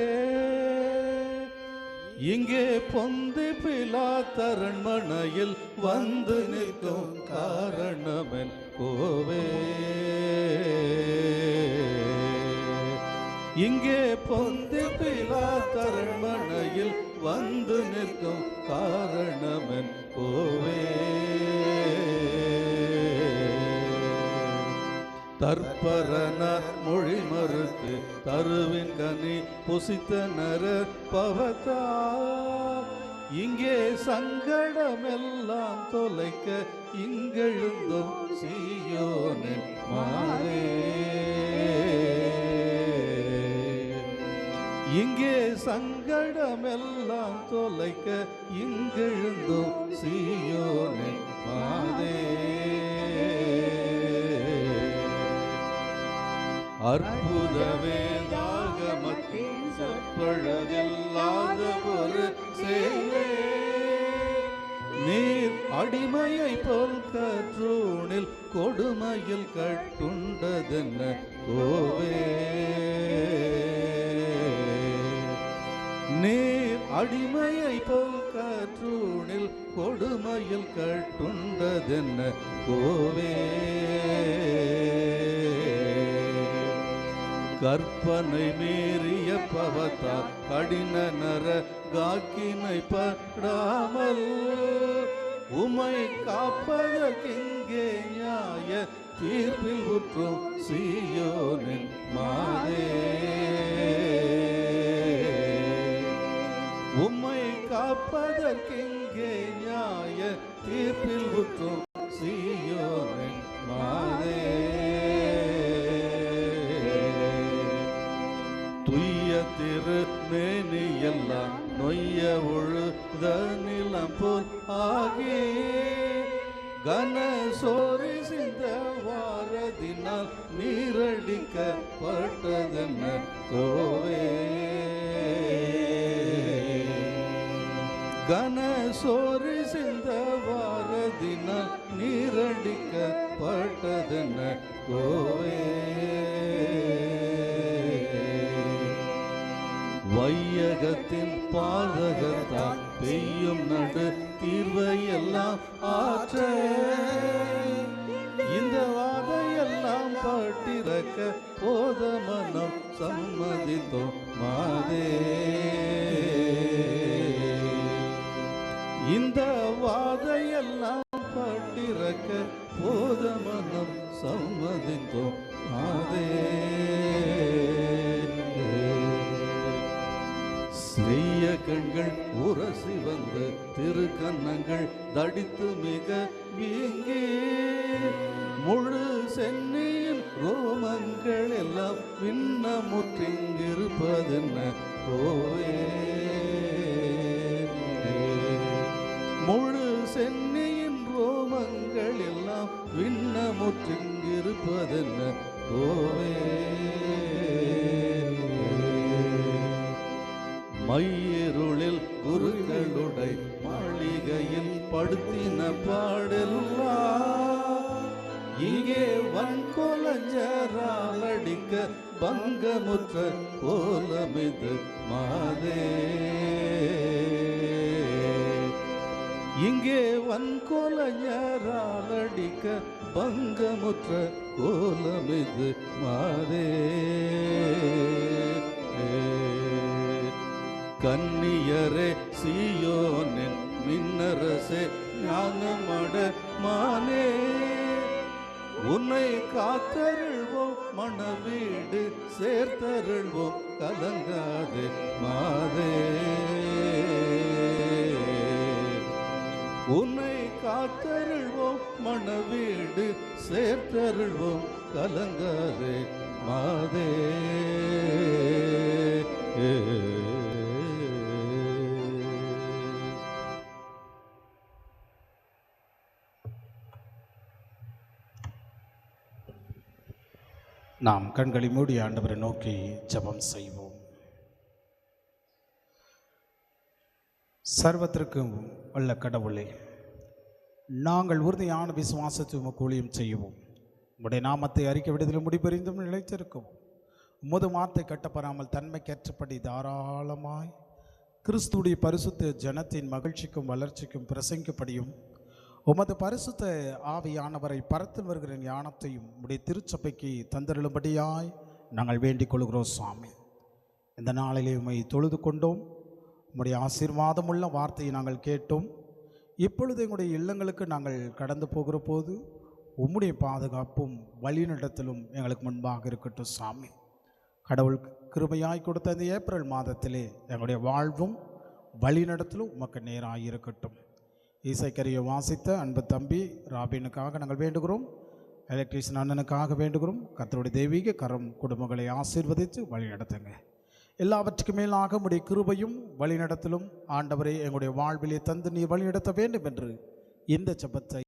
இங்கே பொந்தி பிலாத் அரண்மனையில் வந்து நிற்கும் காரணமென் கோவே. இங்கே பொந்தி பிலாத் அரண்மனையில் வந்து நிற்கும் காரணமென் கோவே. தற்பரனர் மொழி மறுத்து தருவின் கனி புசித்தனர் பவதா, இங்கே சங்கடமெல்லாம் தொலைக்க இங்கெழுந்தோம் சீயோனின் மாறே. இங்கே சங்கடமெல்லாம் தொலைக்க இங்கெழுந்தோம் சீயோனின் மாதே. அற்புத வேதாகமத்தின் சொற்பொழுதில்லாத ஒரு சேவை, நீர் அடிமையை போல் கற்றூணில் கொடுமையில் கட்டுண்டதென்ன கோவே. நீர் அடிமையை போல் கற்றூணில் கொடுமையில் கட்டுண்டதென்ன கோவே. கற்பனை மீறிய பவதா கடின நர காக்கினை படாமல், உமை காப்பதற்கிங்கே நியாய தீர்ப்பில் உற்றும் சீயோனின் மாதே. உம்மை காப்பதற்கிங்கே நியாய தீர்ப்பில் உற்றும் சீயோனின் மாதே. துய்ய திருமேனி எல்லாம் நொய்ய உழுத நிலம் போல் ஆகி, கன சோரி சிந்த வாரதினால் நீரடிக்கப்பட்டதென்ன கோவே. கன சோரி சிந்த வாரதினால் நீரடிக்கப்பட்டதென்ன கோவே. வையகத்தின் பாதகத்தால் பெய்யும் நடு தீர்வையெல்லாம் ஆற்ற, இந்த வாதையெல்லாம் பட்டிறக்க போத மனம் சம்மதித்தோம் மாதே. இந்த வாதையெல்லாம் பட்டிறக்க போத மனம் சம்மதித்தோம் மாதே. செய்ய கண்கள் உரசி வந்து திருக்கன்னங்கள் தடித்து மிக வீங்கி, முழு சென்னையின் ரோமங்கள் எல்லாம் விண்ணமுற்றிங்கிருப்பதென்ன கோவே. முழு சென்னையின் ரோமங்கள் எல்லாம் விண்ணமுற்றிங்கிருப்பதென்ன கோவே. மையிருளில் குருக்களுடை மாளிகையில் படுத்தின பாடெல்லாம், இங்கே வன்கொலஞ்சரால் அடிக்க பங்கமுற்ற கோலமிது மாதே. இங்கே வன்கொலஞ்சரால் அடிக்க பங்கமுற்ற கோலமிது மாதே. கன்னியரே சீயோனின் மின்னரசே ஞானமட மானே, உன்னை காத்தருள்வோம் மணவீடு சேர்த்தருள்வோம் கலங்காதே மாதே. உன்னை காத்தருள்வோம் மணவீடு சேர்த்தருள்வோம் கலங்காதே மாதே. நாம் கண்களை மூடி ஆண்டவரை நோக்கி ஜெபம் செய்வோம். சர்வத்திற்கும் உள்ள கடவுளே, நாங்கள் உறுதியான விசுவாசத்தை உமக்கு ஊழியம் செய்யவும், உம்முடைய நாமத்தை அறிக்கை விடுதலும் முடிபெறிந்தும் நிலைத்திருக்கவும், உமது வார்த்தை கட்டப்படாமல் தன்மைக்கேற்றபடி தாராளமாய் கிறிஸ்துடைய பரிசுத்த ஜனத்தின் மகிழ்ச்சிக்கும் வளர்ச்சிக்கும் பிரசங்கிப்படியும், உமது பரிசுத்த ஆவியானவரை பரத்தில் வருகிற ஞானத்தையும் உம்முடைய திருச்சபைக்கு தந்தருளும்படியாய் நாங்கள் வேண்டிக் கொள்கிறோம் சுவாமி. இந்த நாளிலே உம்மை தொழுது கொண்டோம், உம்முடைய ஆசீர்வாதமுள்ள வார்த்தையை நாங்கள் கேட்டோம். இப்பொழுது எங்களுடைய இல்லங்களுக்கு நாங்கள் கடந்து போகிற போது உம்முடைய பாதுகாப்பும் வழிநடத்தலும் எங்களுக்கு முன்பாக இருக்கட்டும் சாமி. கடவுள் கிருபையாய் கொடுத்த இந்த ஏப்ரல் மாதத்திலே எங்களுடைய வாழ்வும் வழிநடத்தலும் உமக்கு நேராக இருக்கட்டும். இசைக்கரியை வாசித்த அன்பு தம்பி ராபினுக்காக நாங்கள் வேண்டுகிறோம். எலக்ட்ரீஷியன் அண்ணனுக்காக வேண்டுகிறோம். கர்த்தருடைய தெய்வீக கரம் குடும்பங்களை ஆசீர்வதித்து வழிநடத்துங்க. எல்லாவற்றுக்கும் மேலாக உம்முடைய கிருபையும் வழிநடத்தலும் ஆண்டவரை எங்களுடைய வாழ்விலே தந்து நீர் வழிநடத்த வேண்டும் என்று இந்த ஜெபத்தை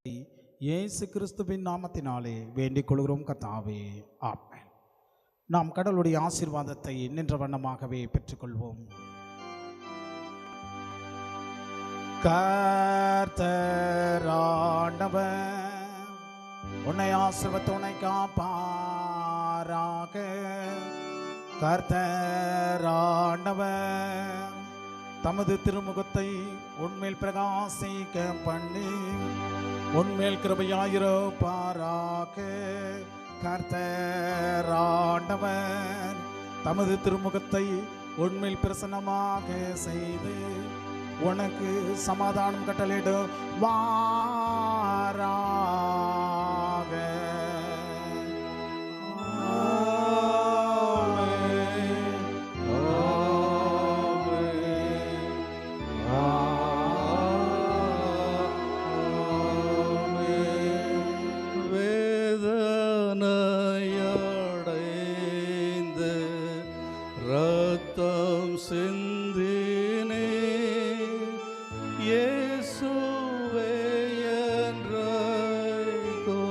இயேசு கிறிஸ்துவின் நாமத்தினாலே வேண்டிக் கொள்கிறோம் கர்த்தாவே, ஆமென். நாம் கடவுளுடைய ஆசீர்வாதத்தை நின்ற வண்ணமாகவே பெற்றுக்கொள்வோம். கர்த்தராண்டவர் உன்னை ஆசீர்வதித்து உன்னை காப்பாராக. கர்த்தராண்டவர் தமது திருமுகத்தை உன்மேல் பிரகாசிக்க பண்ணி உன்மேல் கிருபையாயிருப்பாராக. கர்த்தராண்டவர் தமது திருமுகத்தை உன்மேல் பிரசன்னமாக செய்து உனக்கு சமாதானம் கட்டளையிடுவாராக. வேதனையடைந்து ரத்தம் சிந்தினே இயேசுவே என்றைக்கோ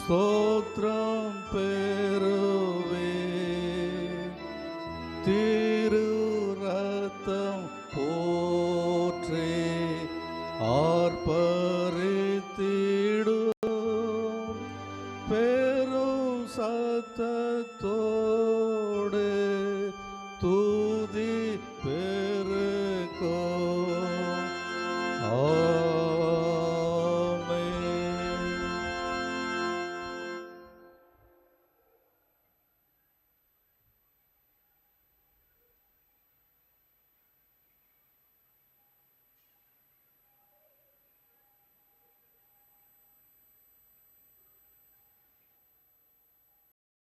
ஸ்தோத்திரம் பெறுவே. திரு ரத்தம் போற்றே ஆர்ப்பரித்திடும் பெரும் சத்தத்தோடு